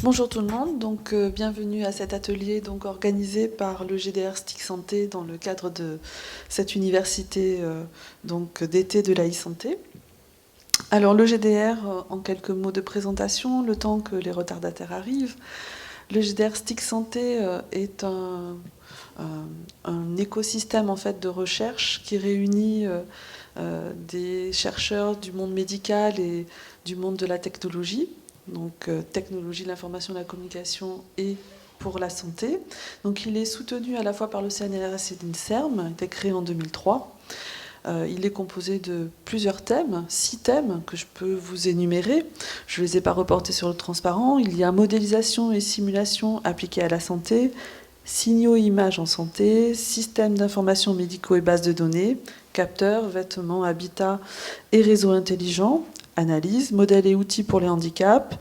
Bonjour tout le monde, donc bienvenue à cet atelier donc, organisé par le GDR STIC Santé dans le cadre de cette université d'été de la e-santé. Alors le GDR, en quelques mots de présentation, le temps que les retardataires arrivent. Le GDR STIC Santé est un écosystème en fait, de recherche qui réunit des chercheurs du monde médical et du monde de la technologie. Donc technologie de l'information et de la communication et pour la santé. Donc il est soutenu à la fois par le CNRS et l'INSERM, il a été créé en 2003. Il est composé de plusieurs thèmes, 6 thèmes que je peux vous énumérer. Je ne les ai pas reportés sur le transparent. Il y a modélisation et simulation appliquées à la santé, signaux et images en santé, systèmes d'information médicaux et bases de données, capteurs, vêtements, habitats et réseaux intelligents, analyse, modèles et outils pour les handicaps,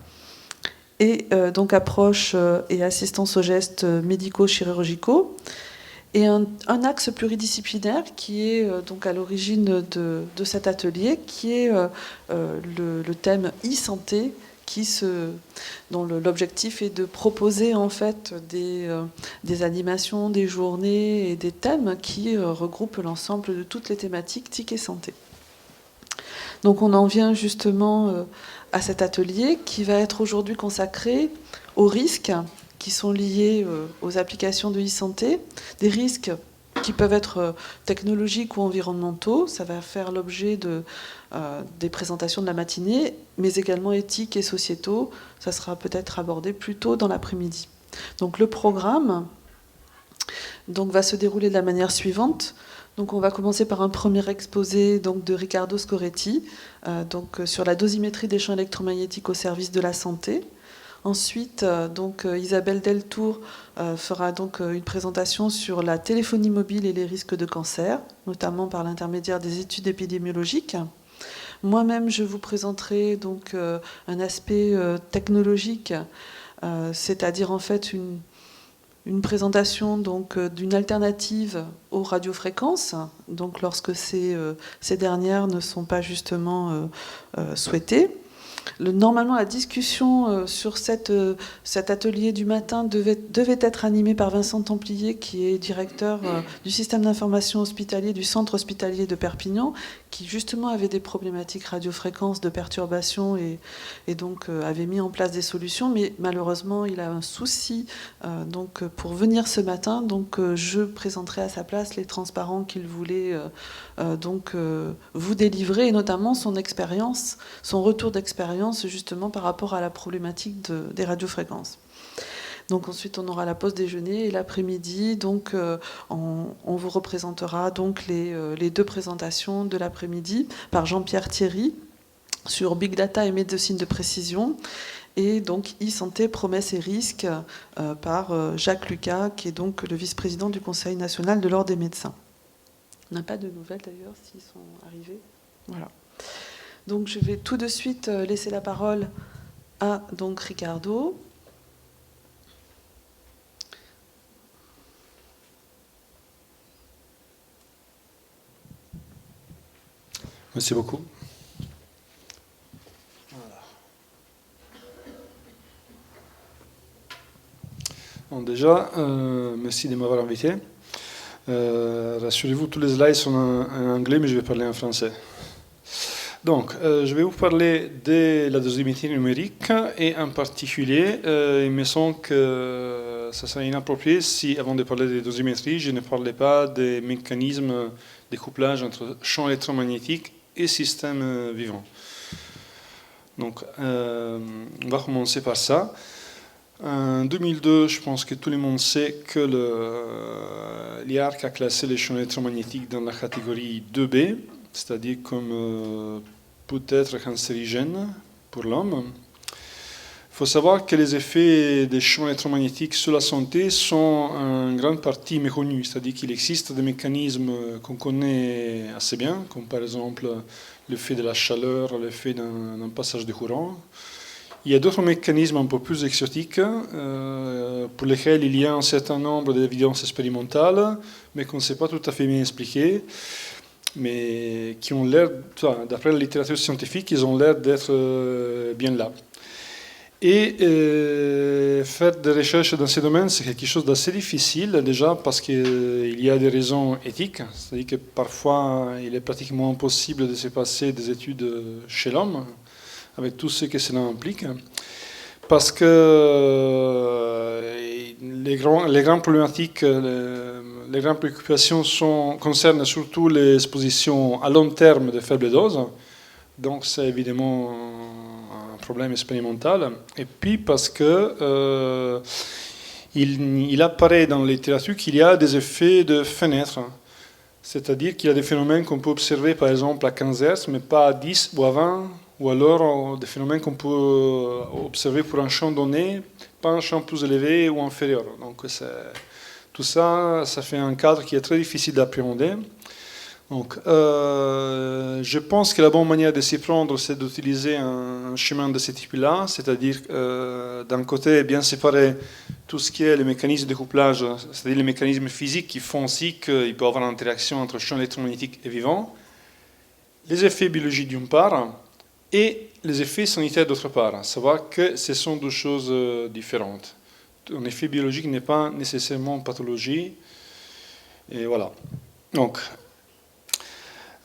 et donc approche et assistance aux gestes médico-chirurgicaux, et un axe pluridisciplinaire qui est donc à l'origine de cet atelier, qui est le thème e-santé, dont l'objectif est de proposer en fait des animations, des journées et des thèmes qui regroupent l'ensemble de toutes les thématiques TIC et santé. Donc on en vient justement à cet atelier qui va être aujourd'hui consacré aux risques qui sont liés aux applications de e-santé, des risques qui peuvent être technologiques ou environnementaux. Ça va faire l'objet des présentations de la matinée, mais également éthiques et sociétaux. Ça sera peut-être abordé plus tôt dans l'après-midi. Donc le programme va se dérouler de la manière suivante. Donc on va commencer par un premier exposé de Riccardo Scoretti sur la dosimétrie des champs électromagnétiques au service de la santé. Ensuite, Isabelle Deltour fera une présentation sur la téléphonie mobile et les risques de cancer, notamment par l'intermédiaire des études épidémiologiques. Moi-même, je vous présenterai un aspect technologique, c'est-à-dire en fait une présentation d'une alternative aux radiofréquences, donc lorsque ces dernières ne sont pas justement souhaitées. Normalement, la discussion sur cet atelier du matin devait être animée par Vincent Templier, qui est directeur du système d'information hospitalier du centre hospitalier de Perpignan, qui justement avait des problématiques radiofréquences de perturbation et donc avait mis en place des solutions. Mais malheureusement, il a un souci pour venir ce matin. Donc je présenterai à sa place les transparents qu'il voulait vous délivrer, et notamment son expérience, son retour d'expérience justement par rapport à la problématique des radiofréquences. Donc ensuite on aura la pause déjeuner et l'après-midi, on vous représentera les 2 présentations de l'après-midi par Jean-Pierre Thierry sur Big Data et médecine de précision, et donc e-santé, promesses et risques par Jacques Lucas, qui est donc le vice-président du Conseil national de l'Ordre des médecins. On n'a pas de nouvelles d'ailleurs s'ils sont arrivés. Voilà. Donc je vais tout de suite laisser la parole à Riccardo. Merci beaucoup. Bon, déjà, merci de m'avoir invité. Rassurez-vous, tous les slides sont en anglais, mais je vais parler en français. Donc, je vais vous parler de la dosimétrie numérique, et en particulier, il me semble que ça serait inapproprié si, avant de parler de dosimétrie, je ne parlais pas des mécanismes de couplage entre champs électromagnétiques et systèmes vivants. Donc, on va commencer par ça. En 2002, je pense que tout le monde sait que l'IARC a classé les champs électromagnétiques dans la catégorie 2B, c'est-à-dire comme peut-être cancérigène pour l'homme. Il faut savoir que les effets des champs électromagnétiques sur la santé sont en grande partie méconnus, c'est-à-dire qu'il existe des mécanismes qu'on connaît assez bien, comme par exemple l'effet de la chaleur, l'effet d'un passage de courant. Il y a d'autres mécanismes un peu plus exotiques pour lesquels il y a un certain nombre d'évidences expérimentales, mais qu'on ne sait pas tout à fait bien expliquer, mais qui ont l'air, d'après la littérature scientifique, ils ont l'air d'être bien là. Et faire des recherches dans ce domaine, c'est quelque chose d'assez difficile, déjà parce qu'il y a des raisons éthiques. C'est-à-dire que parfois, il est pratiquement impossible de se passer des études chez l'homme, avec tout ce que cela implique. Parce que les grandes problématiques, les grandes préoccupations concernent surtout l'exposition à long terme de faibles doses. Donc c'est évidemment un problème expérimental. Et puis parce que il apparaît dans la littérature qu'il y a des effets de fenêtre. C'est-à-dire qu'il y a des phénomènes qu'on peut observer par exemple à 15 Hz, mais pas à 10 ou à 20, ou alors des phénomènes qu'on peut observer pour un champ donné, pas un champ plus élevé ou inférieur. Donc tout ça, ça fait un cadre qui est très difficile d'appréhender. Donc, je pense que la bonne manière de s'y prendre, c'est d'utiliser un chemin de ce type-là, c'est-à-dire d'un côté bien séparer tout ce qui est les mécanismes de couplage, c'est-à-dire les mécanismes physiques qui font aussi qu'il peut y avoir une interaction entre champ électromagnétique et vivant, les effets biologiques d'une part, et les effets sanitaires d'autre part, à savoir que ce sont deux choses différentes. Un effet biologique n'est pas nécessairement pathologie, et voilà. Donc,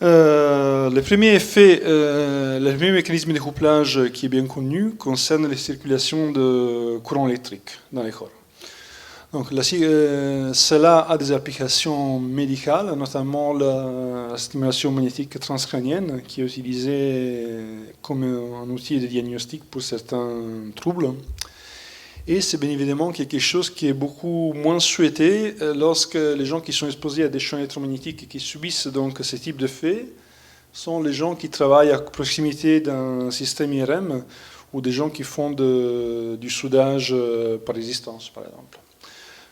le premier effet, le premier mécanisme de couplage qui est bien connu concerne les circulations de courant électrique dans les corps. Donc, cela a des applications médicales, notamment la stimulation magnétique transcrânienne, qui est utilisée comme un outil de diagnostic pour certains troubles. Et c'est bien évidemment quelque chose qui est beaucoup moins souhaité lorsque les gens qui sont exposés à des champs électromagnétiques et qui subissent donc ce type de faits sont les gens qui travaillent à proximité d'un système IRM ou des gens qui font du soudage par résistance, par exemple.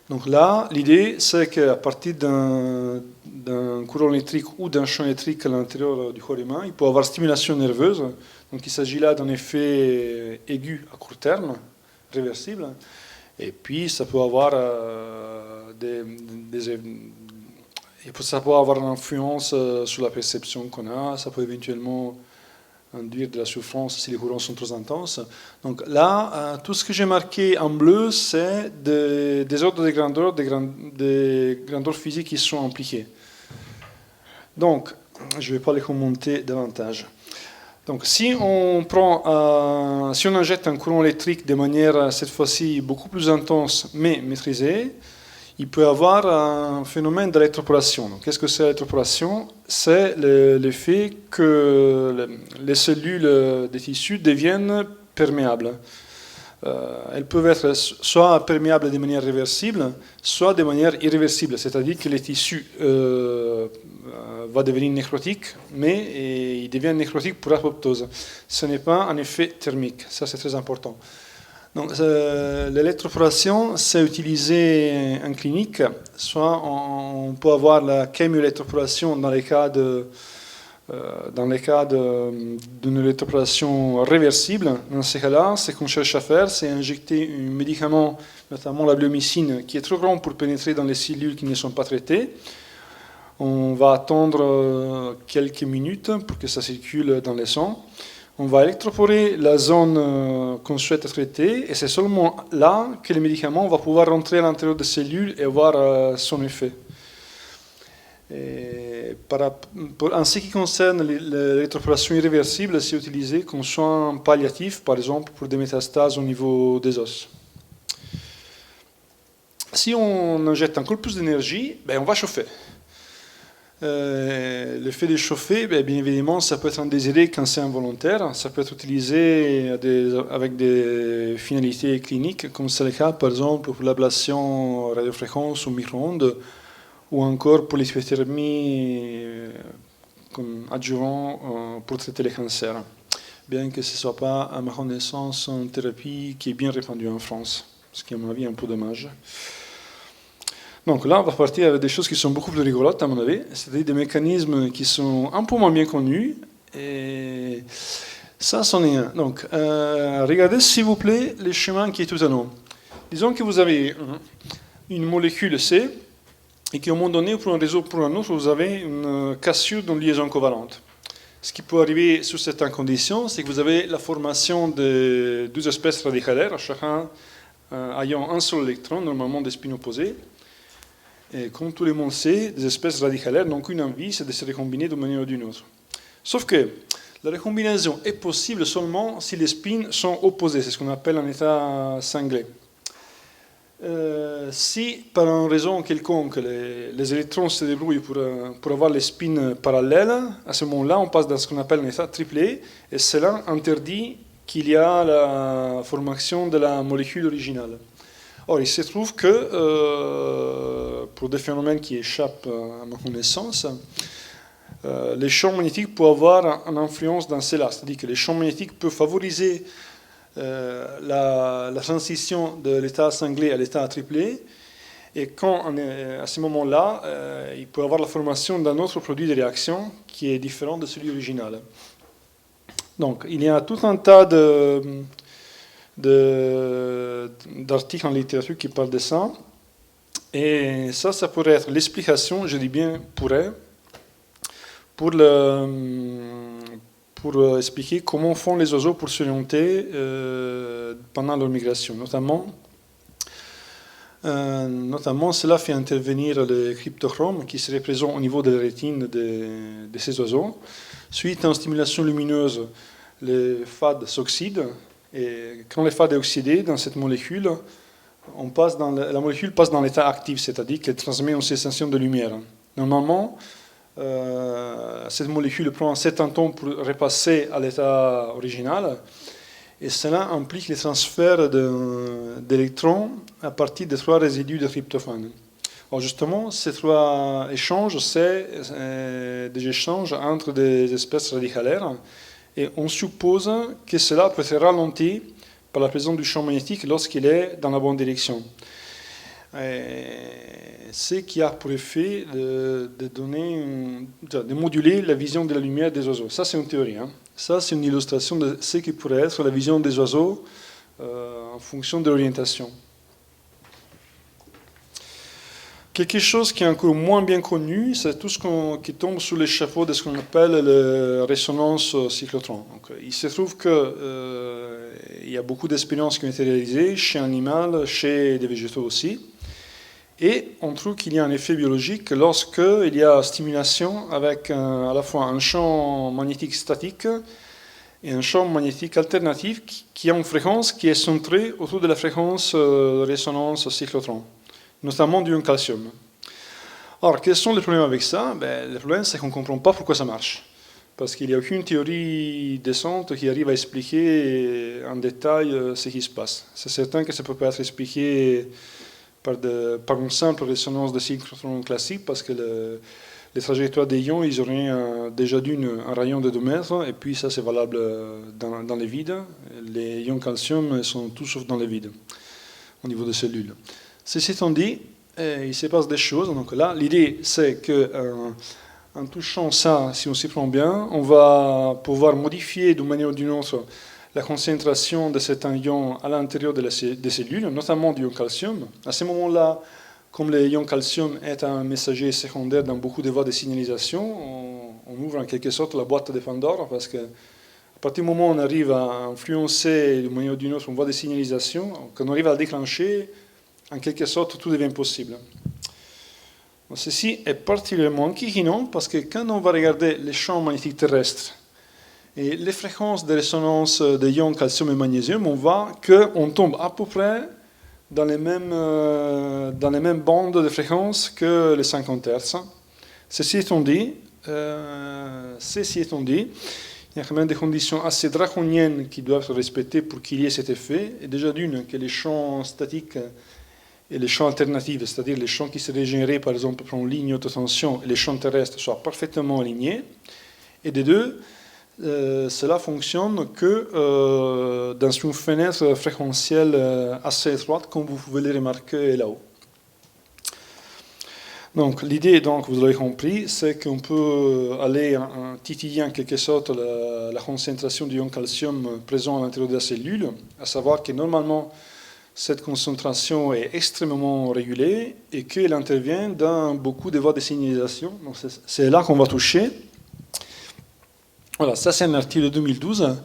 Donc là, l'idée, c'est qu'à partir d'un courant électrique ou d'un champ électrique à l'intérieur du corps humain, il peut y avoir stimulation nerveuse. Donc il s'agit là d'un effet aigu à court terme, réversible. Et puis ça peut avoir ça peut avoir une influence sur la perception qu'on a. Ça peut éventuellement induire de la souffrance si les courants sont trop intenses. Donc là, tout ce que j'ai marqué en bleu, c'est des ordres de grandeur, des grandeurs physiques qui sont impliquées. Donc, je ne vais pas les commenter davantage. Donc, si on injecte un courant électrique de manière, cette fois-ci, beaucoup plus intense, mais maîtrisée, il peut y avoir un phénomène d'électroporation. Qu'est-ce que c'est l'électroporation? C'est l'effet que les cellules des tissus deviennent perméables. Elles peuvent être soit perméables de manière réversible, soit de manière irréversible, c'est-à-dire que les tissus vont devenir nécrotiques, mais ils deviennent nécrotiques pour apoptose. Ce n'est pas un effet thermique, ça c'est très important. Donc, l'électroporation, c'est utilisé en clinique. Soit on peut avoir la chémioélectroporation dans les cas d'une électroporation réversible. Dans ces cas-là, ce qu'on cherche à faire, c'est injecter un médicament, notamment la bleomycine, qui est trop grand pour pénétrer dans les cellules qui ne sont pas traitées. On va attendre quelques minutes pour que ça circule dans le sang. On va électroporer la zone qu'on souhaite traiter et c'est seulement là que le médicament va pouvoir rentrer à l'intérieur des cellules et avoir son effet. En ce qui concerne l'électroporation irréversible, c'est utilisé comme soin palliatif, par exemple pour des métastases au niveau des os. Si on injecte encore plus d'énergie, on va chauffer. Le fait de chauffer, bien évidemment, ça peut être indésiré quand c'est involontaire. Ça peut être utilisé avec des finalités cliniques, comme c'est le cas, par exemple, pour l'ablation radiofréquence ou micro-ondes, ou encore pour l'hypothermie comme adjuvant pour traiter les cancers. Bien que ce ne soit pas, à ma connaissance, une thérapie qui est bien répandue en France, ce qui est, à mon avis, un peu dommage. Donc là, on va partir avec des choses qui sont beaucoup plus rigolotes, à mon avis, c'est-à-dire des mécanismes qui sont un peu moins bien connus. Et ça, c'en est un. Donc, regardez, s'il vous plaît, le chemin qui est tout en haut. Disons que vous avez une molécule C, et qu'à un moment donné, pour un réseau ou pour un autre, vous avez une cassure d'une liaison covalente. Ce qui peut arriver sous certaines conditions, c'est que vous avez la formation de deux espèces radicalaires, chacun ayant un seul électron, normalement des spins opposés. Et comme tout le monde sait, des espèces radicalaires n'ont qu'une envie, c'est de se recombiner d'une manière ou d'une autre. Sauf que la recombinaison est possible seulement si les spins sont opposés, c'est ce qu'on appelle un état cinglé. Si par une raison quelconque les électrons se débrouillent pour avoir les spins parallèles, à ce moment-là on passe dans ce qu'on appelle un état triplé, et cela interdit qu'il y a la formation de la molécule originale. Or, il se trouve que pour des phénomènes qui échappent à ma connaissance, les champs magnétiques peuvent avoir une influence dans cela, c'est-à-dire que les champs magnétiques peuvent favoriser la transition de l'état cinglé à l'état triplé, et quand on est à ce moment-là, il peut y avoir la formation d'un autre produit de réaction qui est différent de celui original. Donc, il y a tout un tas d'articles en littérature qui parlent de ça, et ça pourrait être l'explication, je dis bien pourrait, pour expliquer comment font les oiseaux pour s'orienter pendant leur migration. Notamment, cela fait intervenir les cryptochromes qui seraient présents au niveau de la rétine de ces oiseaux. Suite à une stimulation lumineuse, les FAD s'oxydent, et quand le FAD est oxydé dans cette molécule, la molécule passe dans l'état actif, c'est-à-dire qu'elle transmet une cessation de lumière. Normalement, cette molécule prend un certain temps pour repasser à l'état original, et cela implique le transfert d'électrons à partir de 3 résidus de tryptophane. Alors justement, ces 3 échanges, c'est des échanges entre des espèces radicalaires, et on suppose que cela peut être ralenti par la présence du champ magnétique lorsqu'il est dans la bonne direction. Ce qui a pour effet de moduler la vision de la lumière des oiseaux. Ça, c'est une théorie. Ça, c'est une illustration de ce qui pourrait être la vision des oiseaux en fonction de l'orientation. Quelque chose qui est encore moins bien connu, c'est tout ce qui tombe sous l'échafaud de ce qu'on appelle la résonance cyclotron. Donc, il se trouve qu'il y a beaucoup d'expériences qui ont été réalisées chez l'animal, chez des végétaux aussi. Et on trouve qu'il y a un effet biologique lorsqu'il y a stimulation avec à la fois un champ magnétique statique et un champ magnétique alternatif qui a une fréquence qui est centrée autour de la fréquence de résonance cyclotron, notamment du calcium. Alors, quels sont les problèmes avec ça? Le problème, c'est qu'on ne comprend pas pourquoi ça marche. Parce qu'il n'y a aucune théorie décente qui arrive à expliquer en détail ce qui se passe. C'est certain que ça ne peut pas être expliqué par une simple résonance de cyclotron classique, parce que les trajectoires des ions, ils auraient déjà un rayon de 2 mètres, et puis ça c'est valable dans les vides. Les ions calcium sont tous sauf dans les vides, au niveau des cellules. Ceci étant dit, il se passe des choses. Donc là, l'idée c'est qu'en touchant ça, si on s'y prend bien, on va pouvoir modifier d'une manière ou d'une autre la concentration de cet ion à l'intérieur des cellules, notamment du ion calcium. À ce moment-là, comme le ion calcium est un messager secondaire dans beaucoup de voies de signalisation, on ouvre en quelque sorte la boîte de Pandore, parce qu'à partir du moment où on arrive à influencer d'une manière ou d'une autre une voie de signalisation, quand on arrive à la déclencher, en quelque sorte, tout devient possible. Donc, ceci est particulièrement inquiétant, parce que quand on va regarder les champs magnétiques terrestres, et les fréquences de résonance des ions calcium et magnésium, on voit qu'on tombe à peu près dans les mêmes bandes de fréquences que les 50 Hz. Ceci étant dit, il y a quand même des conditions assez draconiennes qui doivent être respectées pour qu'il y ait cet effet. Et déjà d'une, que les champs statiques et les champs alternatifs, c'est-à-dire les champs qui seraient générés par exemple par une ligne haute tension, et les champs terrestres soient parfaitement alignés. Et des deux, cela fonctionne que dans une fenêtre fréquentielle assez étroite, comme vous pouvez le remarquer là-haut. Donc l'idée, vous l'avez compris, c'est qu'on peut aller titiller en quelque sorte la concentration d'ion calcium présent à l'intérieur de la cellule, à savoir que normalement cette concentration est extrêmement régulée et qu'elle intervient dans beaucoup de voies de signalisation. Donc c'est là qu'on va toucher Voilà, ça c'est un article de 2012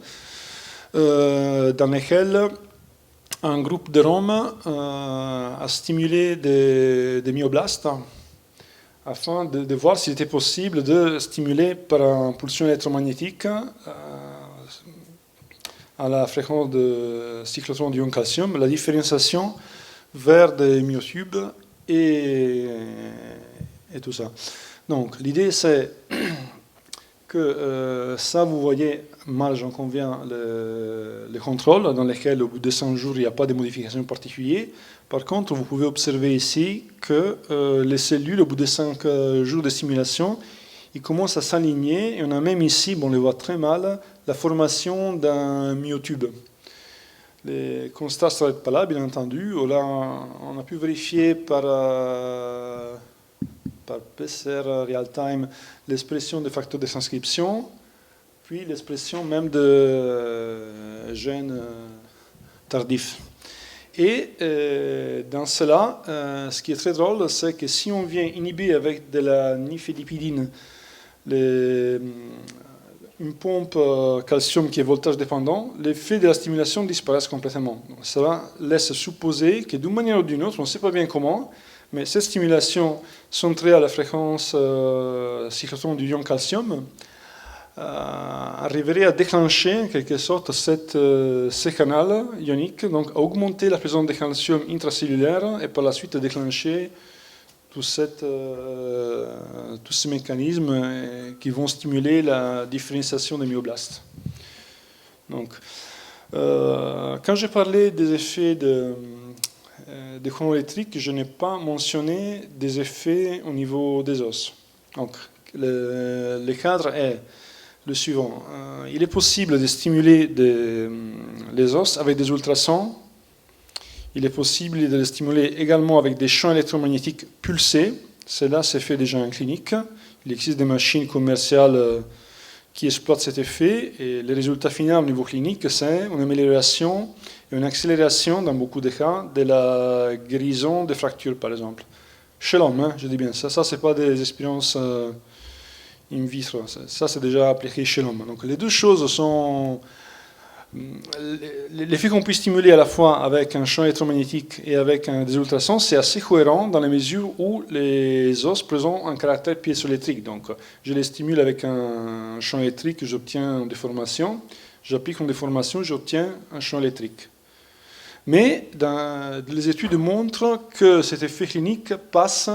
dans lequel un groupe de Roms a stimulé des myoblastes afin de voir s'il était possible de stimuler par impulsion électromagnétique à la fréquence de cyclotron d'ion calcium la différenciation vers des myotubes et tout ça. Donc l'idée c'est que ça, vous voyez, mal j'en conviens, le contrôle dans lequel au bout de 100 jours il n'y a pas de modification particulière. Par contre, vous pouvez observer ici que les cellules, au bout de 5 jours de stimulation, ils commencent à s'aligner. Et on a même ici, bon, on les voit très mal, la formation d'un myotube. Les constats ne s'arrêtent pas là, bien entendu. Là, on a pu vérifier par PCR real-time l'expression des facteurs de transcription, puis l'expression même de gènes tardifs. Et dans cela, ce qui est très drôle, c'est que si on vient inhiber avec de la nifedipidine une pompe calcium qui est voltage dépendant, l'effet de la stimulation disparaît complètement. Donc, cela laisse supposer que d'une manière ou d'une autre, on ne sait pas bien comment, mais cette stimulation centrée à la fréquence cyclotron du ion calcium arriverait à déclencher en quelque sorte ce canal ionique, donc à augmenter la présence de calcium intracellulaire et par la suite à déclencher tous ces mécanismes qui vont stimuler la différenciation des myoblastes. Donc, quand j'ai parlé des effets de courant électrique, je n'ai pas mentionné des effets au niveau des os. Donc, le cadre est le suivant. Il est possible de stimuler les os avec des ultrasons. Il est possible de les stimuler également avec des champs électromagnétiques pulsés. Cela s'est fait déjà en clinique. Il existe des machines commerciales qui exploitent cet effet. Et le résultat final au niveau clinique, c'est une amélioration et une accélération, dans beaucoup de cas, de la guérison des fractures, par exemple. Chez l'homme, hein, je dis bien ça. Ça, ce n'est pas des expériences in vitro. Ça, c'est déjà appliqué chez l'homme. Donc, les deux choses sont... L'effet qu'on peut stimuler à la fois avec un champ électromagnétique et avec des ultrasons, c'est assez cohérent dans la mesure où les os présentent un caractère piézoélectrique. Donc, je les stimule avec un champ électrique, j'obtiens une déformation. J'applique une déformation, j'obtiens un champ électrique. Mais les études montrent que cet effet clinique passe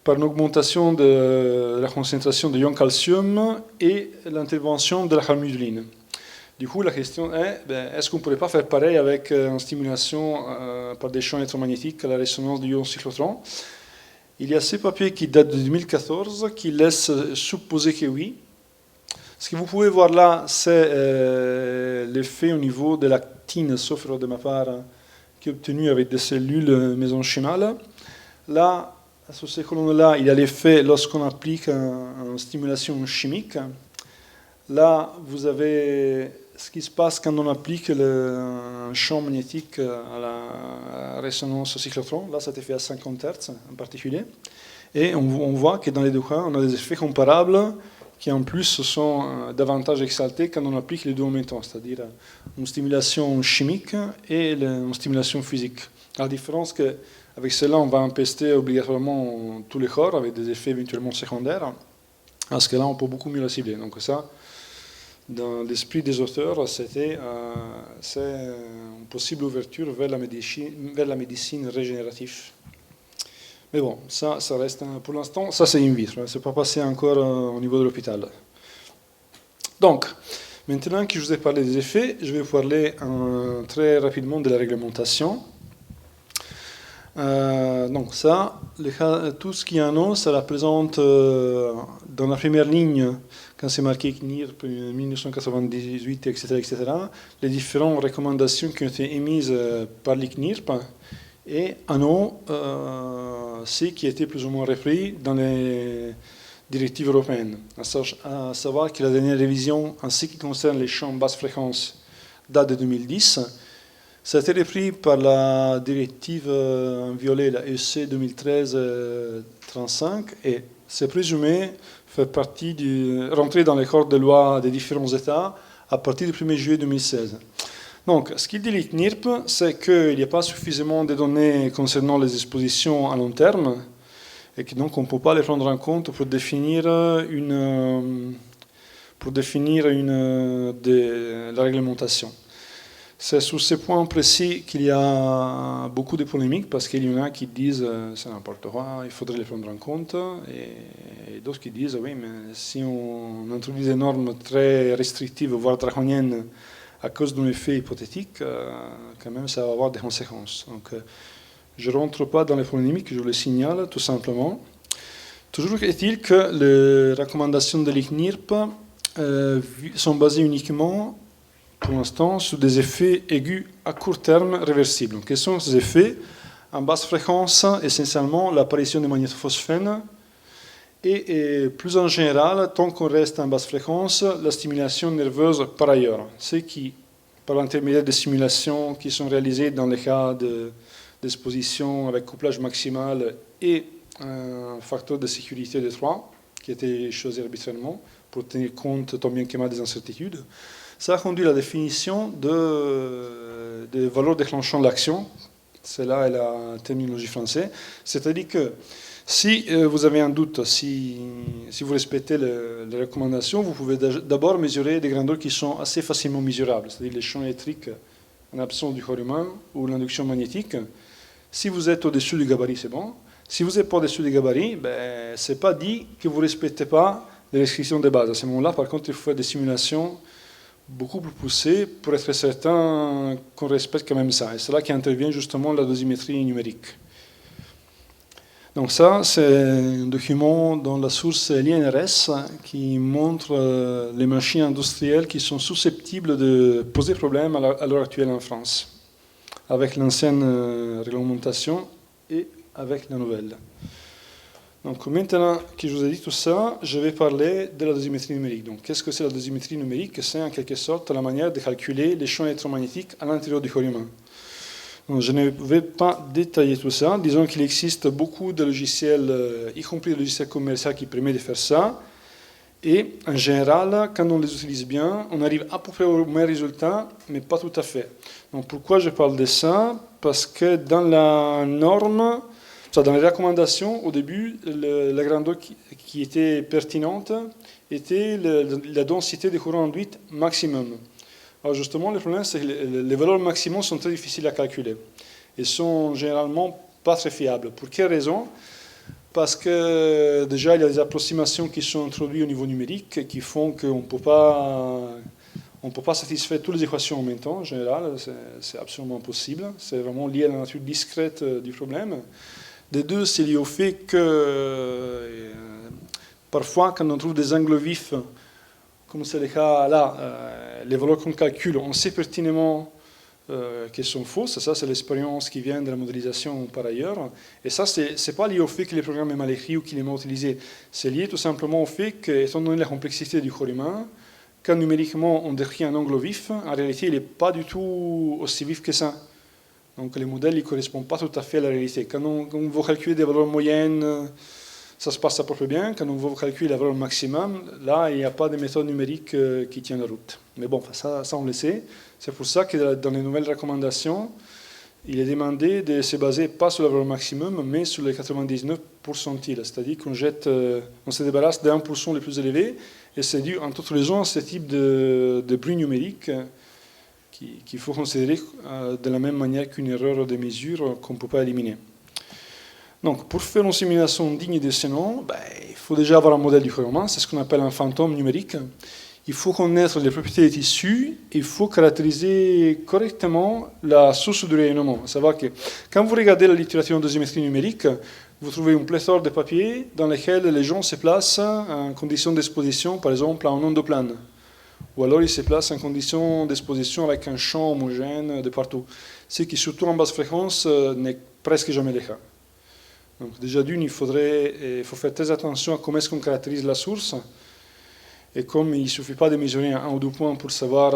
par une augmentation de la concentration de ion calcium et l'intervention de la calmuduline. Du coup, la question est, est-ce qu'on ne pourrait pas faire pareil avec une stimulation par des champs électromagnétiques à la résonance du ion cyclotron? Il y a ces papiers qui datent de 2014 qui laissent supposer que oui. Ce que vous pouvez voir là, c'est l'effet au niveau de l'actine, sauf erreur de ma part, qui est obtenu avec des cellules mésenchymales. Là, sur ces colonnes-là, il y a l'effet lorsqu'on applique une stimulation chimique. Là, vous avez ce qui se passe quand on applique un champ magnétique à la résonance cyclotron. Là, ça a été fait à 50 Hz en particulier. Et on voit que dans les deux cas, on a des effets comparables qui en plus sont davantage exaltés quand on applique les deux en même temps, c'est-à-dire une stimulation chimique et une stimulation physique. À la différence qu'avec cela, on va empester obligatoirement tous les corps avec des effets éventuellement secondaires, parce que là, on peut beaucoup mieux la cibler. Donc ça, dans l'esprit des auteurs, c'est une possible ouverture vers la médecine régénérative. Mais bon, ça reste, pour l'instant, ça c'est in vitro, c'est pas passé encore au niveau de l'hôpital. Donc, maintenant que je vous ai parlé des effets, je vais vous parler très rapidement de la réglementation. Donc ça, tout ce qui est en haut, ça représente dans la première ligne, quand c'est marqué CNIR 1998, etc., les différentes recommandations qui ont été émises par l'ICNIRP, et en haut, ce qui a été plus ou moins repris dans les directives européennes, à savoir que la dernière révision en ce qui concerne les champs basse fréquence date de 2010. Ça a été repris par la directive en violet, la EC 2013-35, et c'est présumé rentrer dans les corps de loi des différents États à partir du 1er juillet 2016. Donc, ce qu'il dit l'ICNIRP, c'est qu'il n'y a pas suffisamment de données concernant les expositions à long terme et que donc on ne peut pas les prendre en compte pour définir la réglementation. C'est sur ces points précis qu'il y a beaucoup de polémiques parce qu'il y en a qui disent c'est n'importe quoi, il faudrait les prendre en compte et d'autres qui disent oui, mais si on introduit des normes très restrictives, voire draconiennes à cause d'un effet hypothétique, quand même ça va avoir des conséquences. Donc, je ne rentre pas dans les polémiques, je le signale tout simplement. Toujours est-il que les recommandations de l'ICNIRP sont basées uniquement pour l'instant sur des effets aigus à court terme réversibles. Quels sont ces effets? En basse fréquence, essentiellement l'apparition des magnétophosphènes et plus en général, tant qu'on reste en basse fréquence, la stimulation nerveuse par ailleurs. Ce qui, par l'intermédiaire des simulations qui sont réalisées dans les cas d'exposition avec couplage maximal et un facteur de sécurité de 3 qui a été choisi arbitrairement pour tenir compte tant bien que mal des incertitudes, ça a conduit à la définition de valeurs déclenchant l'action. C'est là la terminologie française. C'est-à-dire que si vous avez un doute, si vous respectez les recommandations, vous pouvez d'abord mesurer des grandeurs qui sont assez facilement mesurables, c'est-à-dire les champs électriques en absence du corps humain ou l'induction magnétique. Si vous êtes au-dessus du gabarit, c'est bon. Si vous n'êtes pas au-dessus du gabarit, ce n'est pas dit que vous ne respectez pas les restrictions de base. À ce moment-là, par contre, il faut faire des simulations beaucoup plus poussées pour être certain qu'on respecte quand même ça. Et c'est là qu'intervient justement la dosimétrie numérique. Donc ça, c'est un document dans la source l'INRS qui montre les machines industrielles qui sont susceptibles de poser problème à l'heure actuelle en France, avec l'ancienne réglementation et avec la nouvelle. Donc maintenant que je vous ai dit tout ça, je vais parler de la dosimétrie numérique. Donc qu'est-ce que c'est la dosimétrie numérique? C'est en quelque sorte la manière de calculer les champs électromagnétiques à l'intérieur du corps humain. Donc, je ne vais pas détailler tout ça. Disons qu'il existe beaucoup de logiciels, y compris des logiciels commerciaux qui permettent de faire ça. Et en général, quand on les utilise bien, on arrive à peu près au même résultat, mais pas tout à fait. Donc pourquoi je parle de ça? Parce que dans la norme, dans les recommandations, au début, la grandeur qui était pertinente était la densité de courant induit maximum. Alors justement, le problème, c'est que les valeurs maximum sont très difficiles à calculer et sont généralement pas très fiables. Pour quelle raison? Parce que déjà, il y a des approximations qui sont introduites au niveau numérique qui font qu'on ne peut pas satisfaire toutes les équations en même temps. En général, c'est absolument impossible. C'est vraiment lié à la nature discrète du problème. De deux, c'est lié au fait que parfois, quand on trouve des angles vifs, comme c'est le cas là, les valeurs qu'on calcule, on sait pertinemment qu'elles sont fausses. Ça, c'est l'expérience qui vient de la modélisation par ailleurs. Et ça, ce n'est pas lié au fait que le programme est mal écrit ou qu'il est mal utilisé. C'est lié tout simplement au fait qu'étant donné la complexité du corps humain, quand numériquement on décrit un angle vif, en réalité, il n'est pas du tout aussi vif que ça. Donc les modèles ne correspondent pas tout à fait à la réalité. Quand on veut calculer des valeurs moyennes, ça se passe à peu près bien. Quand on veut calculer la valeur maximum, là, il n'y a pas de méthode numérique qui tient la route. Mais bon, ça on le sait. C'est pour ça que dans les nouvelles recommandations, il est demandé de se baser pas sur la valeur maximum, mais sur les 99 pourcentiles. C'est-à-dire qu'on se débarrasse des 1% les plus élevés, et c'est dû, entre autres raisons, à ce type de bruit numérique qu'il faut considérer de la même manière qu'une erreur de mesure qu'on ne peut pas éliminer. Donc, pour faire une simulation digne de ce nom, il faut déjà avoir un modèle du corps humain, c'est ce qu'on appelle un fantôme numérique. Il faut connaître les propriétés des tissus, il faut caractériser correctement la source du rayonnement. À savoir que quand vous regardez la littérature en dosimétrie numérique, vous trouvez une pléthore de papiers dans lesquels les gens se placent en condition d'exposition, par exemple en onde plane. Ou alors ils se placent en condition d'exposition avec un champ homogène de partout. Ce qui, surtout en basse fréquence, n'est presque jamais le cas. Donc déjà d'une, il faut faire très attention à comment est-ce qu'on caractérise la source. Et comme il ne suffit pas de mesurer un ou deux points pour savoir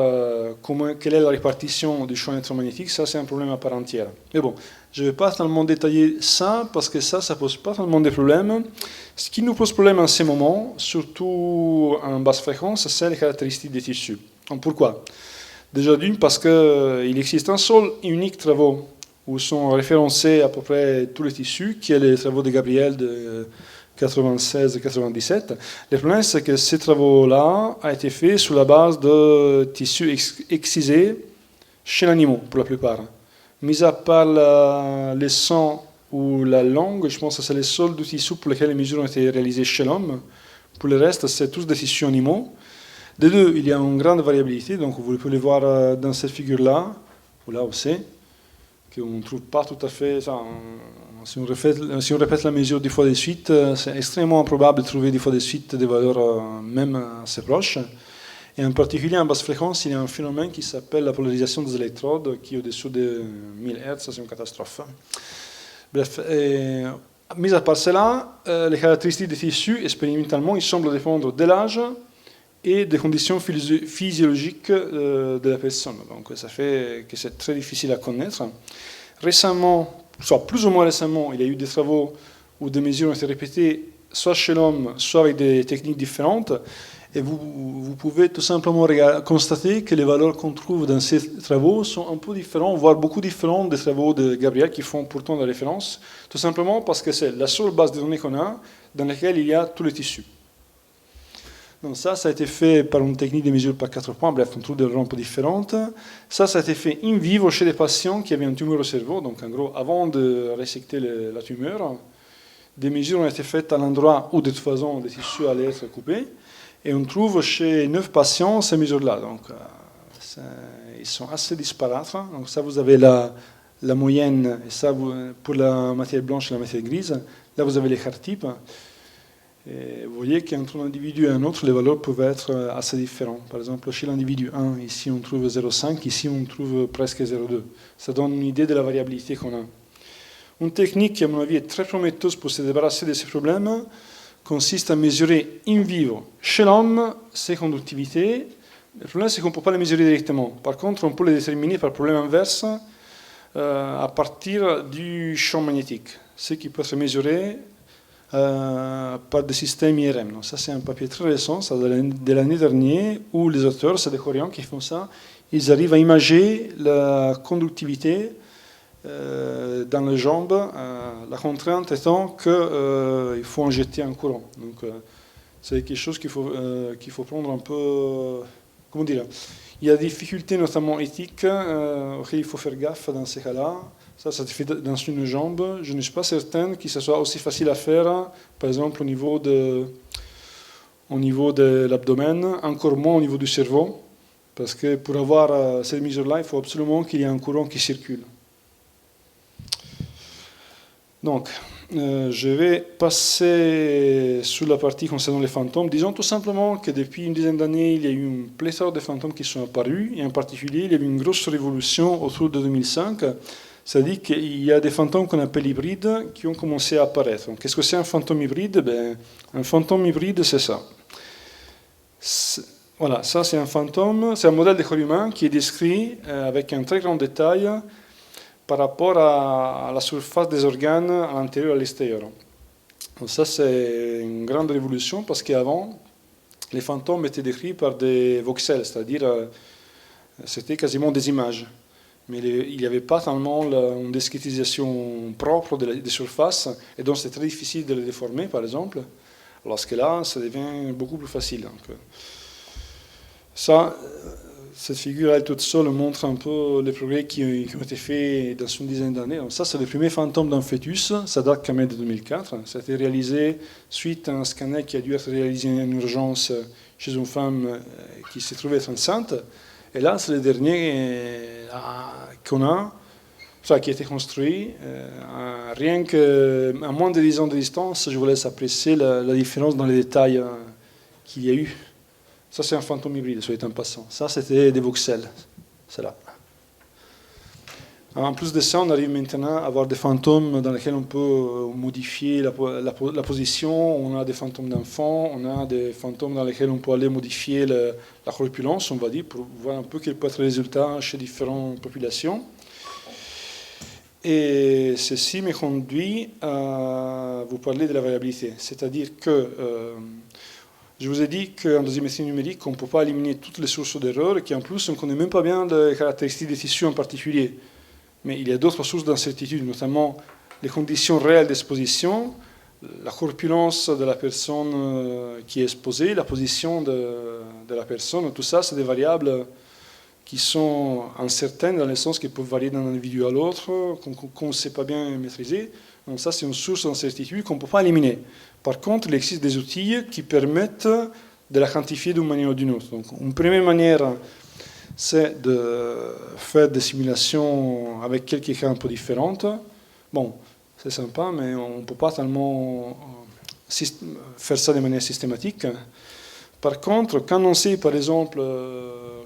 quelle est la répartition du champ électromagnétique, ça c'est un problème à part entière. Mais bon, je ne vais pas tellement détailler ça, parce que ça ne pose pas tellement de problèmes. Ce qui nous pose problème en ce moment, surtout en basse fréquence, c'est les caractéristiques des tissus. Donc pourquoi? Déjà d'une, parce qu'il existe un seul et unique travaux où sont référencés à peu près tous les tissus, qui est les travaux de Gabriel de 96 et 97. Le problème, c'est que ces travaux-là ont été faits sur la base de tissus excisés chez l'animal, pour la plupart. Mis à part le sang ou la langue, je pense que c'est les seuls deux tissus pour lesquels les mesures ont été réalisées chez l'homme. Pour le reste, c'est tous des tissus animaux. Des deux, il y a une grande variabilité, donc vous pouvez le voir dans cette figure-là, ou là aussi, qu'on ne trouve pas tout à fait. Si on répète la mesure 10 fois de suite, c'est extrêmement improbable de trouver 10 fois de suite des valeurs même assez proches. Et en particulier en basse fréquence, il y a un phénomène qui s'appelle la polarisation des électrodes, qui est au-dessous de 1000 Hz, c'est une catastrophe. Bref, mis à part cela, les caractéristiques des tissus, expérimentalement, ils semblent dépendre de l'âge et des conditions physiologiques de la personne. Donc ça fait que c'est très difficile à connaître. Récemment, soit plus ou moins récemment, il y a eu des travaux où des mesures ont été répétées soit chez l'homme, soit avec des techniques différentes. Et vous pouvez tout simplement constater que les valeurs qu'on trouve dans ces travaux sont un peu différentes, voire beaucoup différentes des travaux de Gabriel qui font pourtant la référence, tout simplement parce que c'est la seule base de données qu'on a dans laquelle il y a tous les tissus. Donc ça a été fait par une technique de mesure par 4 points, bref, on trouve des valeurs un peu différentes. Ça a été fait in vivo chez des patients qui avaient une tumeur au cerveau, donc en gros, avant de resecter la tumeur, des mesures ont été faites à l'endroit où de toute façon les tissus allaient être coupés, et on trouve chez 9 patients ces mesures-là. Donc ils sont assez disparates. Donc ça, vous avez la moyenne, et ça, pour la matière blanche et la matière grise, là vous avez les chartypes. Et vous voyez qu'entre un individu et un autre, les valeurs peuvent être assez différentes. Par exemple, chez l'individu 1, ici on trouve 0,5, ici on trouve presque 0,2. Ça donne une idée de la variabilité qu'on a. Une technique qui, à mon avis, est très prometteuse pour se débarrasser de ces problèmes consiste à mesurer in vivo chez l'homme ses conductivités. Le problème, c'est qu'on ne peut pas les mesurer directement. Par contre, on peut les déterminer par problème inverse à partir du champ magnétique, ce qui peut se mesurer par des systèmes IRM. Donc ça, c'est un papier très récent, ça de l'année dernière, où les auteurs, c'est des Coréens qui font ça, ils arrivent à imager la conductivité dans les jambes, la contrainte étant qu'il faut injecter un courant. Donc c'est quelque chose qu'il faut prendre un peu... Comment dire? Il y a des difficultés, notamment éthiques, auxquelles il faut faire gaffe dans ces cas-là. Ça se fait dans une jambe. Je ne suis pas certain que ce soit aussi facile à faire, par exemple au niveau de l'abdomen, encore moins au niveau du cerveau, parce que pour avoir cette mesure-là, il faut absolument qu'il y ait un courant qui circule. Donc, je vais passer sur la partie concernant les fantômes. Disons tout simplement que depuis une dizaine d'années, il y a eu une pléthore de fantômes qui sont apparus, et en particulier, il y a eu une grosse révolution autour de 2005. C'est-à-dire qu'il y a des fantômes qu'on appelle hybrides qui ont commencé à apparaître. Qu'est-ce que c'est un fantôme hybride? Un fantôme hybride, c'est ça. Voilà, ça c'est un fantôme, c'est un modèle de corps humain qui est décrit avec un très grand détail par rapport à la surface des organes à l'intérieur et à l'extérieur. Donc ça c'est une grande révolution parce qu'avant, les fantômes étaient décrits par des voxels, c'est-à-dire c'était quasiment des images. Mais il n'y avait pas tellement une discrétisation propre des surfaces, et donc c'est très difficile de les déformer, par exemple, alors que là, ça devient beaucoup plus facile. Donc, cette figure, elle toute seule, montre un peu les progrès qui ont été faits dans une dizaine d'années. Donc ça, c'est le premier fantôme d'un fœtus, ça date quand même de 2004. Ça a été réalisé suite à un scanner qui a dû être réalisé en urgence chez une femme qui s'est trouvée être enceinte. Et là, c'est le dernier qu'on a, qui a été construit. Rien qu'à moins de 10 ans de distance, je vous laisse apprécier la différence dans les détails qu'il y a eu. Ça, c'est un fantôme hybride, soit en passant. Ça, c'était des voxels. C'est là. En plus de ça, on arrive maintenant à avoir des fantômes dans lesquels on peut modifier la position. On a des fantômes d'enfants, on a des fantômes dans lesquels on peut aller modifier la corpulence, on va dire, pour voir un peu quel peut être le résultat chez différentes populations. Et ceci me conduit à vous parler de la variabilité. C'est-à-dire que je vous ai dit qu'en dosimétrie numérique, on ne peut pas éliminer toutes les sources d'erreur et qu'en plus, on ne connaît même pas bien les caractéristiques des tissus en particulier. Mais il y a d'autres sources d'incertitude, notamment les conditions réelles d'exposition, la corpulence de la personne qui est exposée, la position de la personne. Tout ça, c'est des variables qui sont incertaines dans le sens qu'ils peuvent varier d'un individu à l'autre, qu'on ne sait pas bien maîtriser. Donc ça, c'est une source d'incertitude qu'on ne peut pas éliminer. Par contre, il existe des outils qui permettent de la quantifier d'une manière ou d'une autre. Donc, une première manière, c'est de faire des simulations avec quelques cas un peu différentes. Bon, c'est sympa, mais on ne peut pas tellement faire ça de manière systématique. Par contre, quand on sait, par exemple,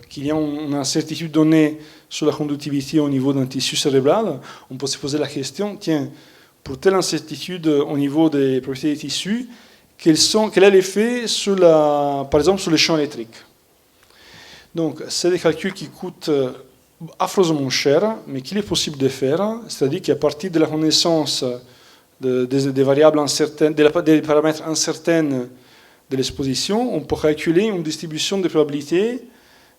qu'il y a une incertitude donnée sur la conductivité au niveau d'un tissu cérébral, on peut se poser la question, tiens, pour telle incertitude au niveau des propriétés des tissus, quel est l'effet, par exemple, sur les champs électriques? Donc, c'est des calculs qui coûtent affreusement cher, mais qu'il est possible de faire, c'est-à-dire qu'à partir de la connaissance des variables incertaines, des paramètres incertains de l'exposition, on peut calculer une distribution de probabilité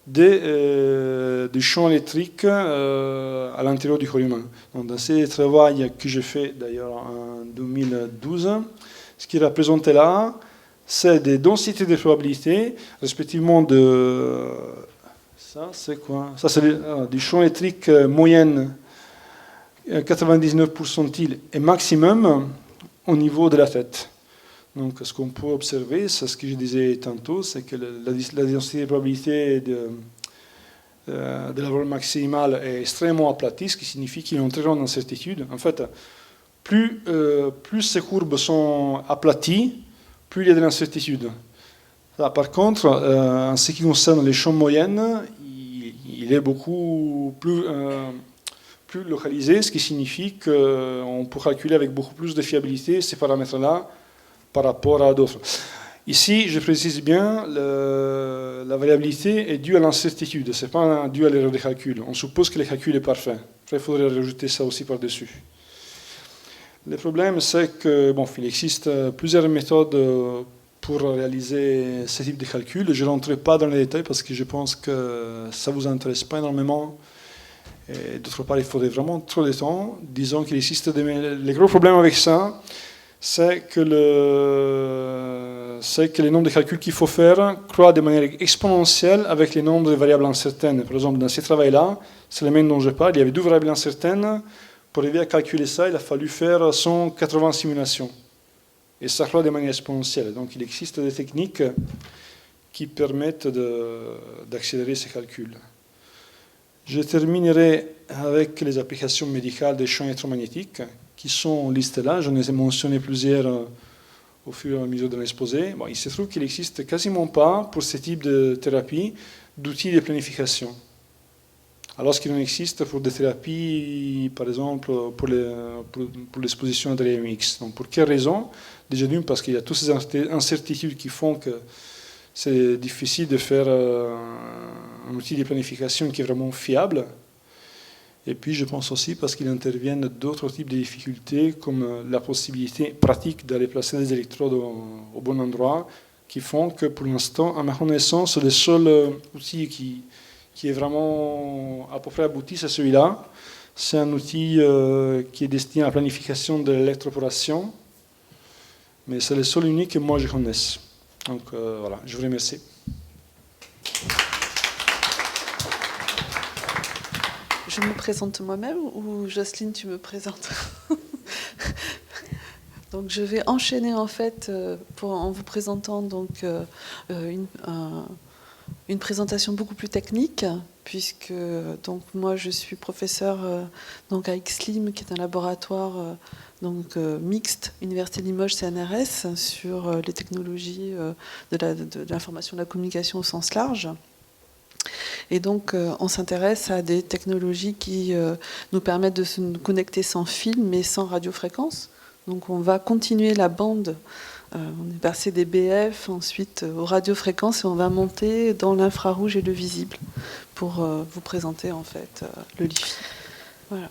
du champ électrique à l'intérieur du corps humain. Donc, dans ces travaux que j'ai fait d'ailleurs en 2012, ce qui est représenté là, c'est des densités de probabilité, respectivement de... Ça, c'est quoi? Ça, c'est du champ électrique moyenne 99 pourcentile et maximum au niveau de la tête. Donc, ce qu'on peut observer, c'est ce que je disais tantôt, c'est que la densité de probabilité de la valeur maximale est extrêmement aplatie, ce qui signifie qu'il y a une très grande incertitude. En fait, plus ces courbes sont aplaties, plus il y a de l'incertitude. Par contre, en ce qui concerne les champs moyennes, il est beaucoup plus localisé, ce qui signifie qu'on peut calculer avec beaucoup plus de fiabilité ces paramètres-là par rapport à d'autres. Ici, je précise bien, la variabilité est due à l'incertitude, ce n'est pas dû à l'erreur de calcul. On suppose que le calcul est parfait. Après, il faudrait rajouter ça aussi par-dessus. Le problème, c'est qu'il existe plusieurs méthodes pour réaliser ce type de calcul. Je ne rentrerai pas dans les détails parce que je pense que ça ne vous intéresse pas énormément. Et d'autre part, il faudrait vraiment trop de temps. Disons qu'il existe les gros problèmes avec ça, c'est que le nombre de calculs qu'il faut faire croît de manière exponentielle avec le nombre de variables incertaines. Par exemple, dans ces travaux-là, c'est le même dont je parle, il y avait 2 variables incertaines. Pour arriver à calculer ça, il a fallu faire 180 simulations. Et ça croît de manière exponentielle. Donc il existe des techniques qui permettent d'accélérer ces calculs. Je terminerai avec les applications médicales des champs électromagnétiques qui sont listées là. J'en ai mentionné plusieurs au fur et à mesure de l'exposé. Bon, il se trouve qu'il n'existe quasiment pas pour ce type de thérapie d'outils de planification. Alors qu'il en existe pour des thérapies, par exemple, pour l'exposition à des RMX. Donc, pour quelle raison? Déjà d'une, parce qu'il y a toutes ces incertitudes qui font que c'est difficile de faire un outil de planification qui est vraiment fiable. Et puis, je pense aussi parce qu'il intervient d'autres types de difficultés, comme la possibilité pratique d'aller placer des électrodes au bon endroit, qui font que, pour l'instant, à ma connaissance, le seul outil qui est vraiment à peu près abouti, c'est celui-là. C'est un outil qui est destiné à la planification de l'électroporation, mais c'est le seul unique que moi je connaisse. Donc voilà, je vous remercie. Je me présente moi-même ou Jocelyne, tu me présentes? Donc je vais enchaîner en fait en vous présentant donc une présentation beaucoup plus technique, puisque donc moi je suis professeur donc à XLIM, qui est un laboratoire mixte Université Limoges CNRS sur les technologies de l'information et de la communication au sens large. Et donc, on s'intéresse à des technologies qui nous permettent de se connecter sans fil, mais sans radiofréquence. Donc, on va continuer la bande. On est passé des BF, ensuite aux radiofréquences, et on va monter dans l'infrarouge et le visible pour vous présenter en fait le LiFi. Voilà.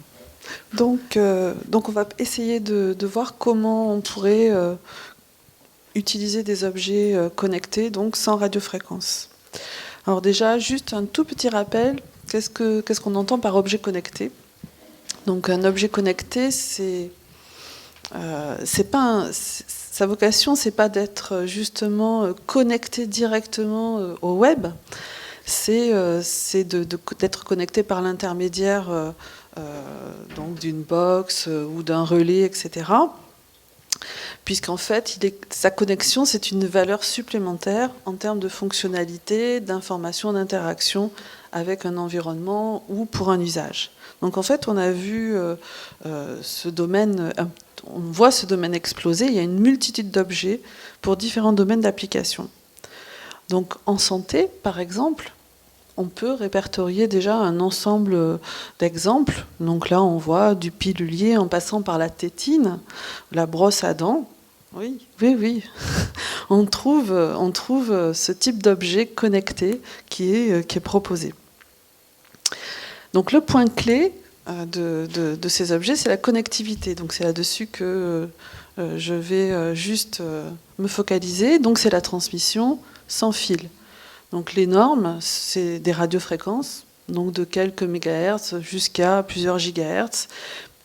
Donc, on va essayer de voir comment on pourrait utiliser des objets connectés, donc sans radiofréquence. Alors déjà, juste un tout petit rappel, qu'est-ce qu'on entend par objet connecté? Donc un objet connecté, sa vocation, c'est pas d'être justement connecté directement au web, c'est d'être connecté par l'intermédiaire donc d'une box ou d'un relais, etc. Puisqu'en fait, sa connexion, c'est une valeur supplémentaire en termes de fonctionnalité, d'information, d'interaction avec un environnement ou pour un usage. Donc en fait, on a vu ce domaine, on voit ce domaine exploser. Il y a une multitude d'objets pour différents domaines d'application. Donc en santé, par exemple, on peut répertorier déjà un ensemble d'exemples. Donc là, on voit du pilulier en passant par la tétine, la brosse à dents. Oui. On trouve ce type d'objet connecté qui est proposé. Donc le point clé de ces objets, c'est la connectivité. Donc c'est là-dessus que je vais juste me focaliser. Donc c'est la transmission sans fil. Donc les normes, c'est des radiofréquences, donc de quelques mégahertz jusqu'à plusieurs gigahertz.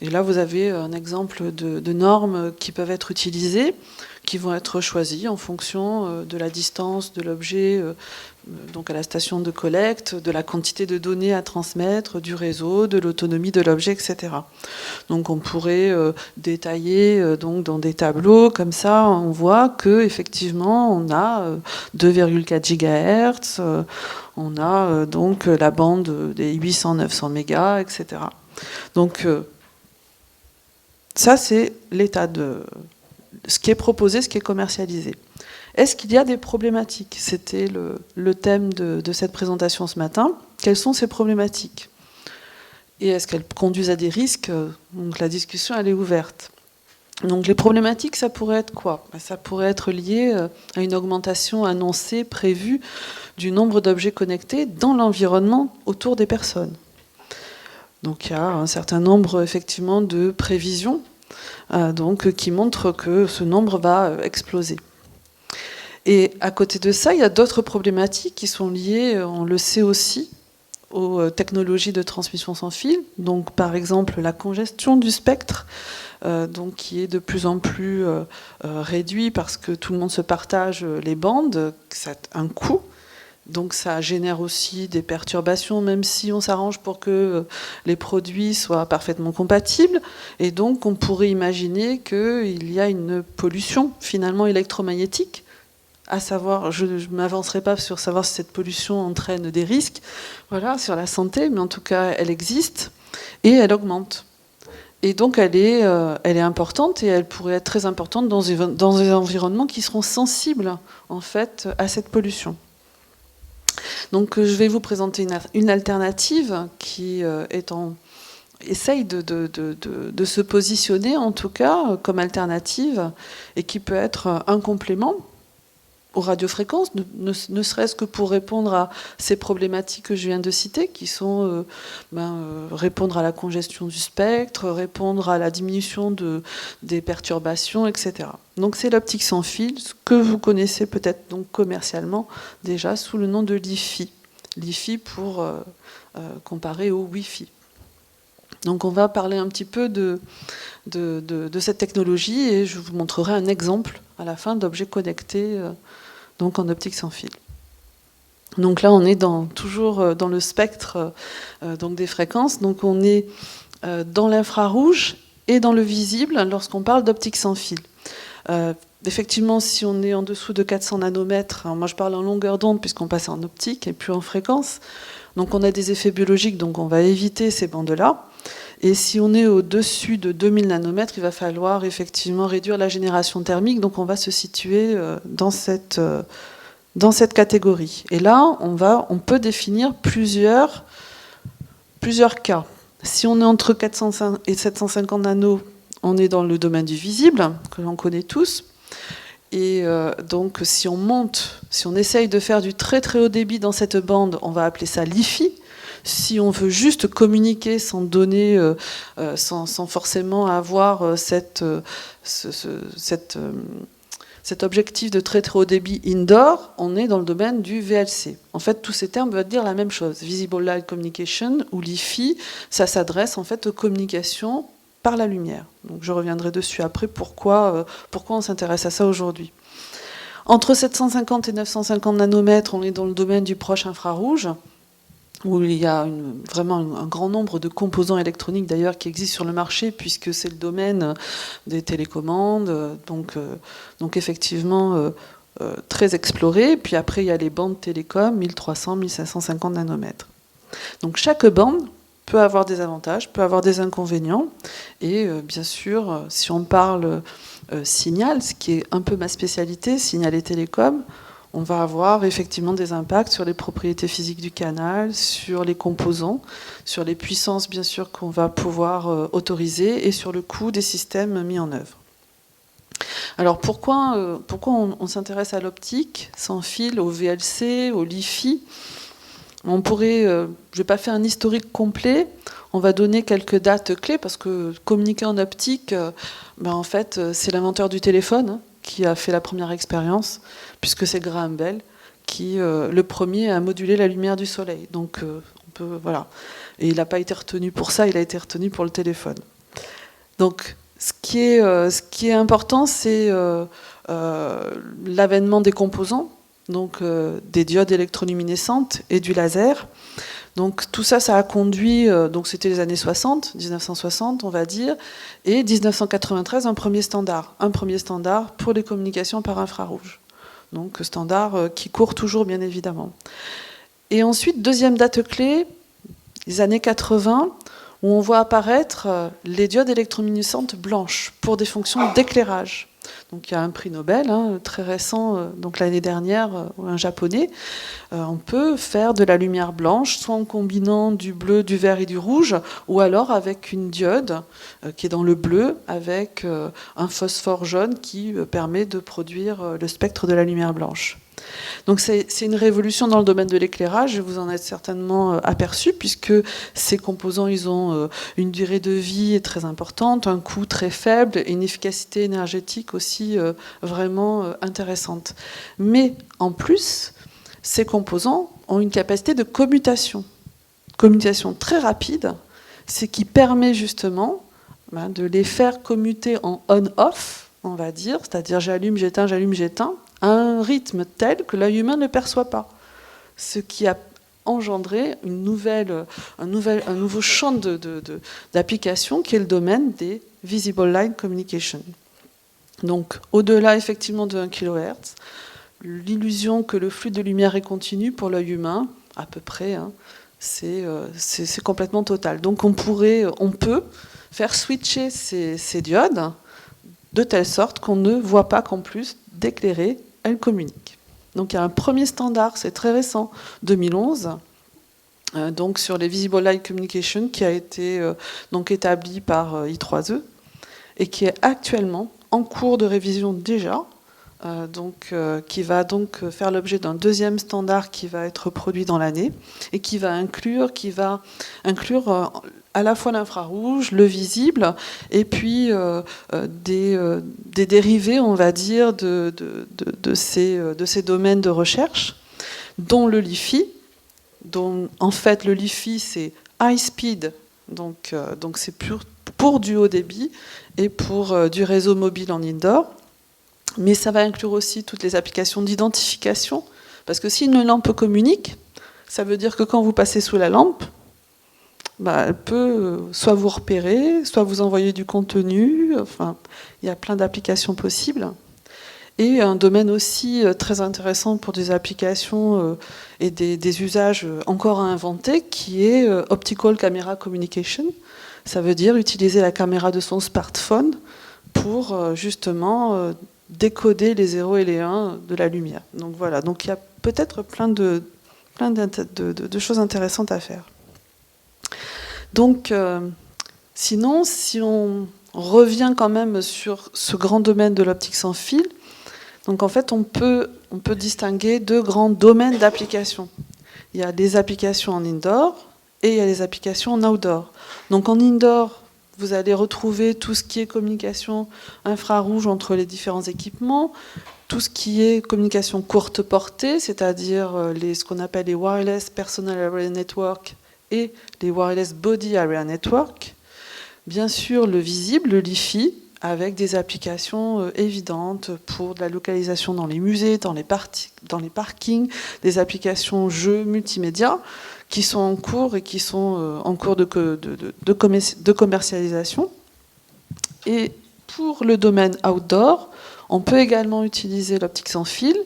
Et là, vous avez un exemple de normes qui peuvent être utilisées, qui vont être choisies en fonction de la distance de l'objet, donc à la station de collecte, de la quantité de données à transmettre, du réseau, de l'autonomie de l'objet, etc. Donc on pourrait détailler donc dans des tableaux comme ça, on voit que effectivement on a 2,4 GHz, on a donc la bande des 800-900 mégas, etc. Donc ça, c'est l'état de ce qui est proposé, ce qui est commercialisé. Est-ce qu'il y a des problématiques? C'était le thème de cette présentation ce matin. Quelles sont ces problématiques? Et est-ce qu'elles conduisent à des risques? Donc la discussion, elle est ouverte. Donc les problématiques, ça pourrait être quoi? Ça pourrait être lié à une augmentation annoncée, prévue, du nombre d'objets connectés dans l'environnement autour des personnes. Donc il y a un certain nombre effectivement de prévisions donc, qui montrent que ce nombre va exploser. Et à côté de ça, il y a d'autres problématiques qui sont liées, on le sait aussi, aux technologies de transmission sans fil. Donc par exemple la congestion du spectre, donc, qui est de plus en plus réduit parce que tout le monde se partage les bandes, ça a un coût. Donc ça génère aussi des perturbations, même si on s'arrange pour que les produits soient parfaitement compatibles. Et donc on pourrait imaginer qu'il y a une pollution finalement électromagnétique, à savoir, je ne m'avancerai pas sur savoir si cette pollution entraîne des risques, voilà, sur la santé, mais en tout cas elle existe et elle augmente. Et donc elle est importante et elle pourrait être très importante dans des environnements qui seront sensibles en fait à cette pollution. Donc je vais vous présenter une alternative qui essaye de se positionner en tout cas comme alternative et qui peut être un complément aux radiofréquences, ne serait-ce que pour répondre à ces problématiques que je viens de citer, qui sont répondre à la congestion du spectre, répondre à la diminution des perturbations, etc. Donc c'est l'optique sans fil, ce que vous connaissez peut-être donc commercialement déjà sous le nom de LiFi. LiFi pour comparer au Wi-Fi. Donc on va parler un petit peu de cette technologie et je vous montrerai un exemple à la fin d'objets connectés donc en optique sans fil. Donc là on est toujours dans le spectre donc des fréquences. Donc on est dans l'infrarouge et dans le visible lorsqu'on parle d'optique sans fil. Effectivement, si on est en dessous de 400 nanomètres, moi je parle en longueur d'onde puisqu'on passe en optique et plus en fréquence, donc on a des effets biologiques, donc on va éviter ces bandes-là. Et si on est au-dessus de 2000 nanomètres, il va falloir effectivement réduire la génération thermique, donc on va se situer dans cette dans cette catégorie. Et là, on peut définir plusieurs cas. Si on est entre 400 et 750 nanos, on est dans le domaine du visible, que l'on connaît tous. Et donc, si on essaye de faire du très très haut débit dans cette bande, on va appeler ça l'IFI. Si on veut juste communiquer sans donner, sans forcément avoir cet objectif de très très haut débit indoor, on est dans le domaine du VLC. En fait, tous ces termes veulent dire la même chose. Visible Light Communication ou l'IFI, ça s'adresse en fait aux communications par la lumière. Donc je reviendrai dessus après pourquoi on s'intéresse à ça aujourd'hui. Entre 750 et 950 nanomètres, on est dans le domaine du proche infrarouge, où il y a vraiment un grand nombre de composants électroniques d'ailleurs qui existent sur le marché, puisque c'est le domaine des télécommandes, donc effectivement très exploré. Puis après, il y a les bandes télécom, 1300, 1550 nanomètres. Donc chaque bande peut avoir des avantages, peut avoir des inconvénients. Et bien sûr, si on parle signal, ce qui est un peu ma spécialité, signal et télécom, on va avoir effectivement des impacts sur les propriétés physiques du canal, sur les composants, sur les puissances bien sûr qu'on va pouvoir autoriser et sur le coût des systèmes mis en œuvre. Alors pourquoi on s'intéresse à l'optique sans fil, au VLC, au LiFi ? On pourrait, je ne vais pas faire un historique complet, on va donner quelques dates clés parce que communiquer en optique, en fait, c'est l'inventeur du téléphone qui a fait la première expérience, puisque c'est Graham Bell qui, le premier, a modulé la lumière du soleil. Donc, voilà. Et il n'a pas été retenu pour ça, il a été retenu pour le téléphone. Donc, ce qui est important, c'est l'avènement des composants, donc des diodes électroluminescentes et du laser. Donc tout ça, ça a conduit, donc c'était les années 60, 1960 on va dire, et 1993 un premier standard pour les communications par infrarouge. Donc standard qui court toujours bien évidemment. Et ensuite, deuxième date clé, les années 80, où on voit apparaître les diodes électroluminescentes blanches pour des fonctions d'éclairage. Donc il y a un prix Nobel, très récent, donc l'année dernière, un japonais. On peut faire de la lumière blanche, soit en combinant du bleu, du vert et du rouge, ou alors avec une diode qui est dans le bleu, avec un phosphore jaune qui permet de produire le spectre de la lumière blanche. Donc c'est une révolution dans le domaine de l'éclairage, vous en êtes certainement aperçu, puisque ces composants, ils ont une durée de vie très importante, un coût très faible et une efficacité énergétique aussi vraiment intéressante. Mais en plus, ces composants ont une capacité de commutation très rapide, ce qui permet justement de les faire commuter en on-off, on va dire, c'est-à-dire j'allume, j'éteins, à un rythme tel que l'œil humain ne perçoit pas. Ce qui a engendré un nouveau champ d'application qui est le domaine des Visible Light Communication. Donc, au-delà effectivement de 1 kHz, l'illusion que le flux de lumière est continu pour l'œil humain, à peu près, c'est complètement total. Donc, on peut faire switcher ces diodes de telle sorte qu'on ne voit pas qu'en plus d'éclairer, elles communiquent. Donc il y a un premier standard, c'est très récent, 2011, donc sur les Visible Light Communication, qui a été donc établi par I3E et qui est actuellement en cours de révision déjà, qui va donc faire l'objet d'un deuxième standard qui va être produit dans l'année et qui va inclure à la fois l'infrarouge, le visible, et puis des dérivés, on va dire, de ces domaines de recherche, dont le LiFi, dont en fait le LiFi c'est high speed, donc c'est pour du haut débit et pour du réseau mobile en indoor, mais ça va inclure aussi toutes les applications d'identification, parce que si une lampe communique, ça veut dire que quand vous passez sous la lampe, elle peut soit vous repérer, soit vous envoyer du contenu. Enfin, il y a plein d'applications possibles. Et un domaine aussi très intéressant pour des applications et des usages encore à inventer, qui est Optical Camera Communication. Ça veut dire utiliser la caméra de son smartphone pour justement décoder les 0 et les 1 de la lumière. Donc voilà, donc il y a peut-être plein de choses intéressantes à faire. Donc, sinon, si on revient quand même sur ce grand domaine de l'optique sans fil, donc en fait, on peut distinguer 2 grands domaines d'application. Il y a les applications en indoor et il y a les applications en outdoor. Donc en indoor, vous allez retrouver tout ce qui est communication infrarouge entre les différents équipements, tout ce qui est communication courte portée, c'est-à-dire ce qu'on appelle les Wireless Personal Area Network et les Wireless Body Area Network. Bien sûr, le visible, le LiFi, avec des applications évidentes pour de la localisation dans les musées, dans les parkings, des applications jeux multimédia qui sont en cours et qui sont en cours de commercialisation. Et pour le domaine outdoor, on peut également utiliser l'optique sans fil.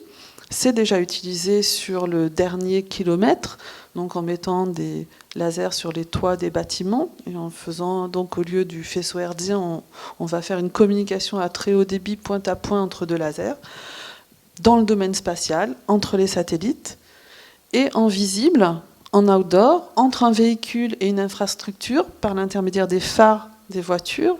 C'est déjà utilisé sur le dernier kilomètre, donc en mettant des lasers sur les toits des bâtiments et en faisant, donc au lieu du faisceau hertzien, on va faire une communication à très haut débit point à point entre 2 lasers dans le domaine spatial, entre les satellites, et en visible, en outdoor, entre un véhicule et une infrastructure par l'intermédiaire des phares des voitures,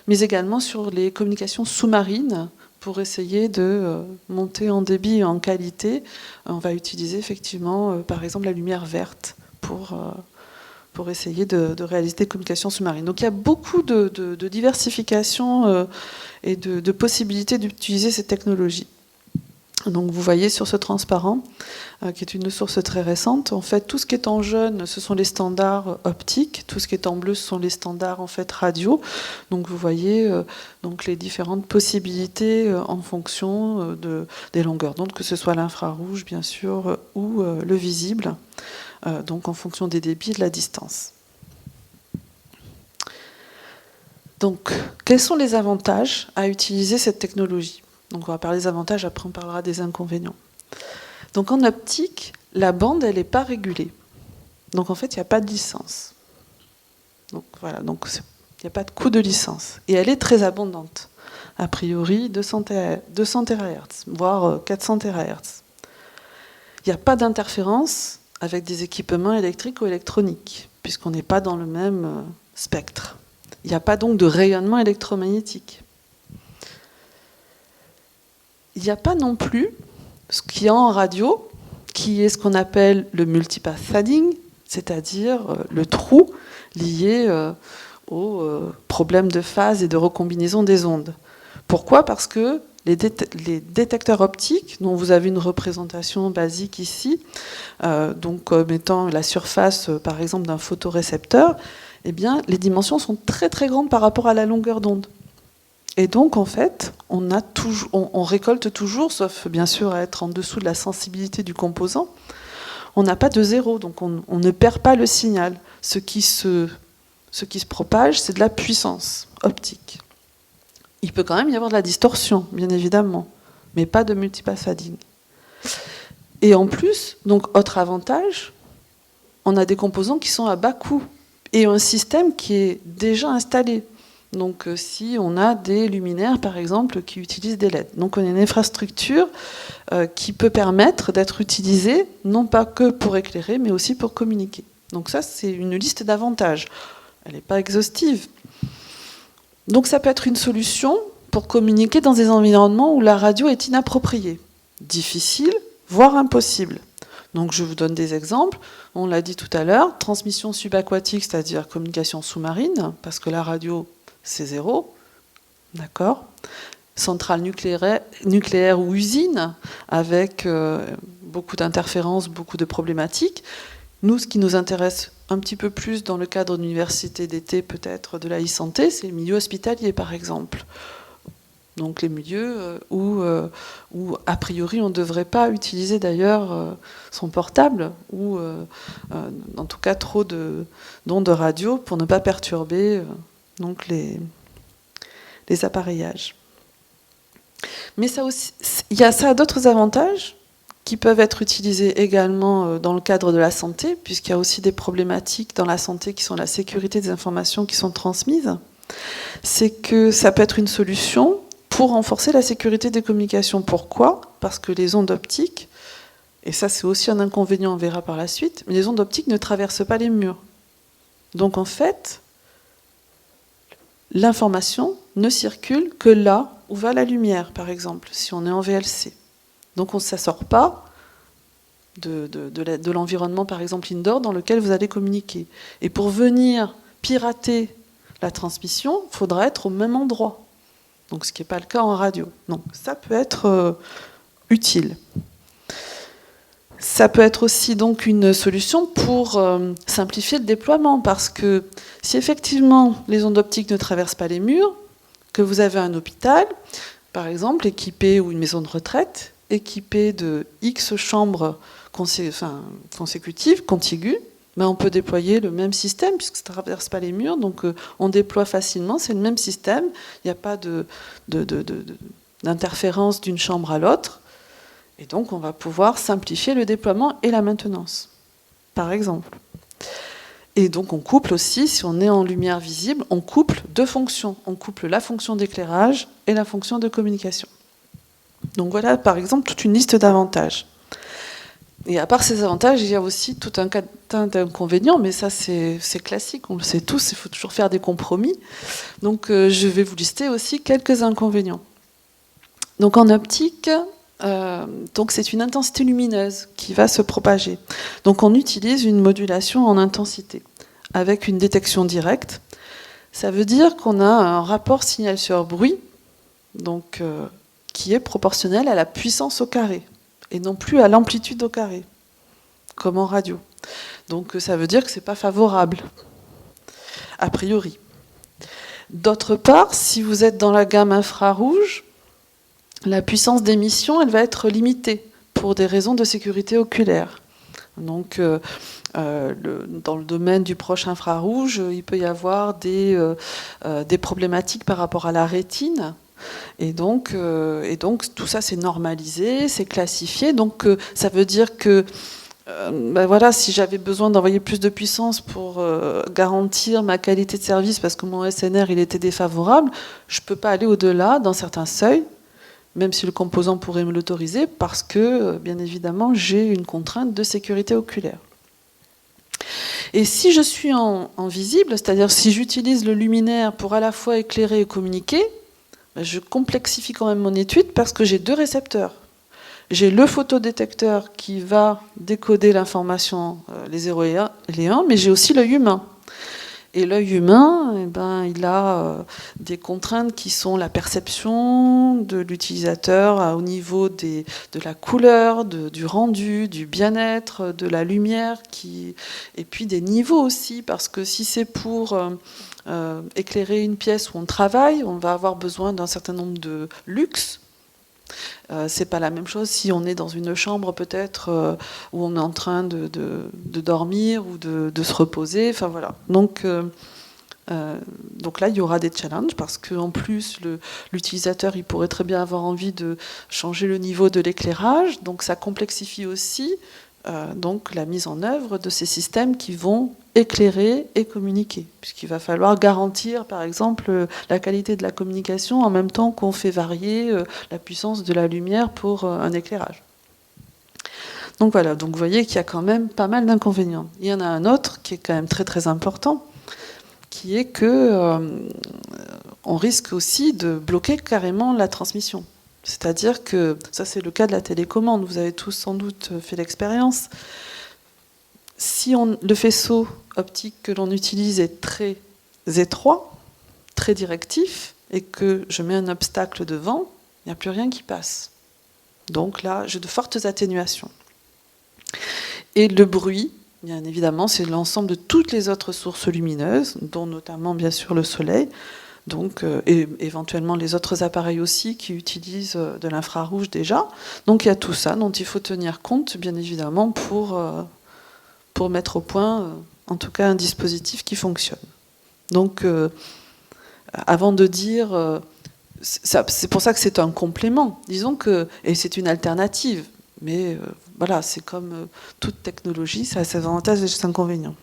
mais également sur les communications sous-marines pour essayer de monter en débit et en qualité. On va utiliser effectivement, par exemple, la lumière verte pour essayer de réaliser des communications sous-marines. Donc il y a beaucoup de diversification et de possibilités d'utiliser ces technologies. Donc vous voyez sur ce transparent, qui est une source très récente, en fait tout ce qui est en jaune, ce sont les standards optiques, tout ce qui est en bleu, ce sont les standards en fait radio. Donc vous voyez donc les différentes possibilités en fonction des longueurs d'onde, que ce soit l'infrarouge bien sûr ou le visible, donc en fonction des débits et de la distance. Donc quels sont les avantages à utiliser cette technologie ? Donc on va parler des avantages, après on parlera des inconvénients. Donc en optique, la bande, elle n'est pas régulée. Donc en fait, il n'y a pas de licence. Donc voilà, donc il n'y a pas de coût de licence. Et elle est très abondante. A priori, 200 THz, voire 400 THz. Il n'y a pas d'interférence avec des équipements électriques ou électroniques, puisqu'on n'est pas dans le même spectre. Il n'y a pas donc de rayonnement électromagnétique. Il n'y a pas non plus ce qu'il y a en radio, qui est ce qu'on appelle le multipath fading, c'est-à-dire le trou lié au problème de phase et de recombinaison des ondes. Pourquoi ? Parce que les détecteurs optiques, dont vous avez une représentation basique ici, donc mettant la surface par exemple d'un photorécepteur, eh bien, les dimensions sont très très grandes par rapport à la longueur d'onde. Et donc, en fait, on récolte toujours, sauf bien sûr à être en dessous de la sensibilité du composant, on n'a pas de zéro, donc on ne perd pas le signal. Ce qui se propage, c'est de la puissance optique. Il peut quand même y avoir de la distorsion, bien évidemment, mais pas de multipath fading. Et en plus, donc autre avantage, on a des composants qui sont à bas coût et un système qui est déjà installé. Donc si on a des luminaires, par exemple, qui utilisent des LED. Donc on a une infrastructure qui peut permettre d'être utilisée, non pas que pour éclairer, mais aussi pour communiquer. Donc ça, c'est une liste d'avantages. Elle n'est pas exhaustive. Donc ça peut être une solution pour communiquer dans des environnements où la radio est inappropriée. Difficile, voire impossible. Donc je vous donne des exemples. On l'a dit tout à l'heure, transmission subaquatique, c'est-à-dire communication sous-marine, parce que la radio, c'est zéro, d'accord. Centrale nucléaire ou usine, avec beaucoup d'interférences, beaucoup de problématiques. Nous, ce qui nous intéresse un petit peu plus dans le cadre d'une université d'été, peut-être de la e-santé, c'est le milieu hospitalier, par exemple. Donc les milieux où a priori, on ne devrait pas utiliser d'ailleurs son portable, ou en tout cas trop d'ondes radio pour ne pas perturber donc les appareillages. Mais ça aussi, ça a d'autres avantages qui peuvent être utilisés également dans le cadre de la santé, puisqu'il y a aussi des problématiques dans la santé qui sont la sécurité des informations qui sont transmises. C'est que ça peut être une solution pour renforcer la sécurité des communications. Pourquoi ? Parce que les ondes optiques, et ça c'est aussi un inconvénient, on verra par la suite, mais les ondes optiques ne traversent pas les murs. Donc en fait, l'information ne circule que là où va la lumière, par exemple, si on est en VLC. Donc ça ne sort pas de l'environnement, par exemple, indoor, dans lequel vous allez communiquer. Et pour venir pirater la transmission, il faudra être au même endroit. Donc ce qui n'est pas le cas en radio. Donc ça peut être utile. Ça peut être aussi donc une solution pour simplifier le déploiement, parce que si effectivement les ondes optiques ne traversent pas les murs, que vous avez un hôpital, par exemple, équipé, ou une maison de retraite, équipée de X chambres consécutives, contiguës, ben on peut déployer le même système, puisque ça ne traverse pas les murs, donc on déploie facilement, c'est le même système, il n'y a pas d'interférence d'une chambre à l'autre, et donc on va pouvoir simplifier le déploiement et la maintenance, par exemple. Et donc on couple aussi, si on est en lumière visible, on couple deux fonctions. On couple la fonction d'éclairage et la fonction de communication. Donc voilà, par exemple, toute une liste d'avantages. Et à part ces avantages, il y a aussi tout un tas d'inconvénients, mais ça c'est classique, on le sait tous, il faut toujours faire des compromis. Donc je vais vous lister aussi quelques inconvénients. Donc en optique, donc c'est une intensité lumineuse qui va se propager. Donc on utilise une modulation en intensité avec une détection directe. Ça veut dire qu'on a un rapport signal sur bruit, donc qui est proportionnel à la puissance au carré et non plus à l'amplitude au carré, comme en radio. Donc ça veut dire que c'est pas favorable, a priori. D'autre part, si vous êtes dans la gamme infrarouge, la puissance d'émission, elle va être limitée pour des raisons de sécurité oculaire. Donc, dans le domaine du proche infrarouge, il peut y avoir des problématiques par rapport à la rétine. Et donc tout ça, c'est normalisé, c'est classifié. Donc, ça veut dire que voilà, si j'avais besoin d'envoyer plus de puissance pour garantir ma qualité de service parce que mon SNR il était défavorable, je ne peux pas aller au-delà dans certains seuils, même si le composant pourrait me l'autoriser, parce que, bien évidemment, j'ai une contrainte de sécurité oculaire. Et si je suis en visible, c'est-à-dire si j'utilise le luminaire pour à la fois éclairer et communiquer, je complexifie quand même mon étude parce que j'ai deux récepteurs. J'ai le photodétecteur qui va décoder l'information, les 0 et les 1, mais j'ai aussi l'œil humain. Et l'œil humain, il a des contraintes qui sont la perception de l'utilisateur au niveau de la couleur, du rendu, du bien-être, de la lumière, et puis des niveaux aussi, parce que si c'est pour éclairer une pièce où on travaille, on va avoir besoin d'un certain nombre de luxe. C'est pas la même chose si on est dans une chambre peut-être où on est en train de dormir ou de se reposer. Enfin voilà. Donc là, il y aura des challenges parce qu'en plus, l'utilisateur, il pourrait très bien avoir envie de changer le niveau de l'éclairage. Donc ça complexifie aussi donc la mise en œuvre de ces systèmes qui vont éclairer et communiquer, puisqu'il va falloir garantir, par exemple, la qualité de la communication en même temps qu'on fait varier la puissance de la lumière pour un éclairage. Donc voilà, donc vous voyez qu'il y a quand même pas mal d'inconvénients. Il y en a un autre qui est quand même très très important, qui est que on risque aussi de bloquer carrément la transmission. C'est-à-dire que, ça c'est le cas de la télécommande, vous avez tous sans doute fait l'expérience. Si le faisceau optique que l'on utilise est très étroit, très directif, et que je mets un obstacle devant, il n'y a plus rien qui passe. Donc là, j'ai de fortes atténuations. Et le bruit, bien évidemment, c'est l'ensemble de toutes les autres sources lumineuses, dont notamment bien sûr le soleil, donc, et éventuellement les autres appareils aussi qui utilisent de l'infrarouge déjà. Donc il y a tout ça dont il faut tenir compte, bien évidemment, pour mettre au point, en tout cas, un dispositif qui fonctionne. Donc, avant de dire... c'est pour ça que c'est un complément, disons que... Et c'est une alternative, mais voilà, c'est comme toute technologie, ça a ses avantages et ses inconvénients.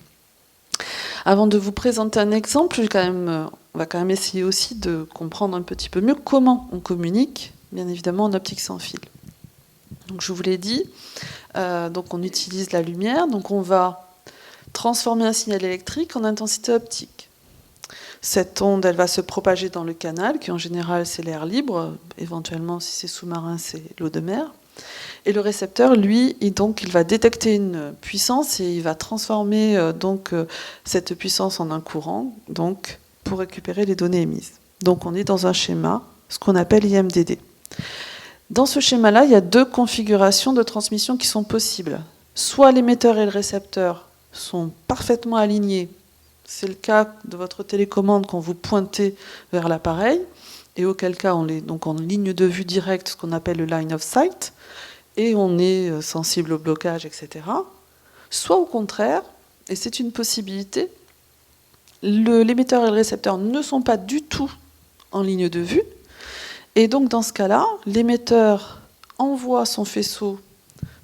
Avant de vous présenter un exemple, je vais quand même on va quand même essayer aussi de comprendre un petit peu mieux comment on communique, bien évidemment, en optique sans fil. Donc je vous l'ai dit, donc on utilise la lumière, donc on va transformer un signal électrique en intensité optique. Cette onde, elle va se propager dans le canal, qui en général c'est l'air libre, éventuellement si c'est sous-marin, c'est l'eau de mer. Et le récepteur, lui, il va détecter une puissance et il va transformer cette puissance en un courant, donc pour récupérer les données émises. Donc on est dans un schéma, ce qu'on appelle IMDD. Dans ce schéma-là, il y a deux configurations de transmission qui sont possibles. Soit l'émetteur et le récepteur sont parfaitement alignés. C'est le cas de votre télécommande quand vous pointez vers l'appareil, et auquel cas on est donc en ligne de vue directe, ce qu'on appelle le line of sight, et on est sensible au blocage, etc. Soit au contraire, et c'est une possibilité, l'émetteur et le récepteur ne sont pas du tout en ligne de vue, et donc dans ce cas-là, l'émetteur envoie son faisceau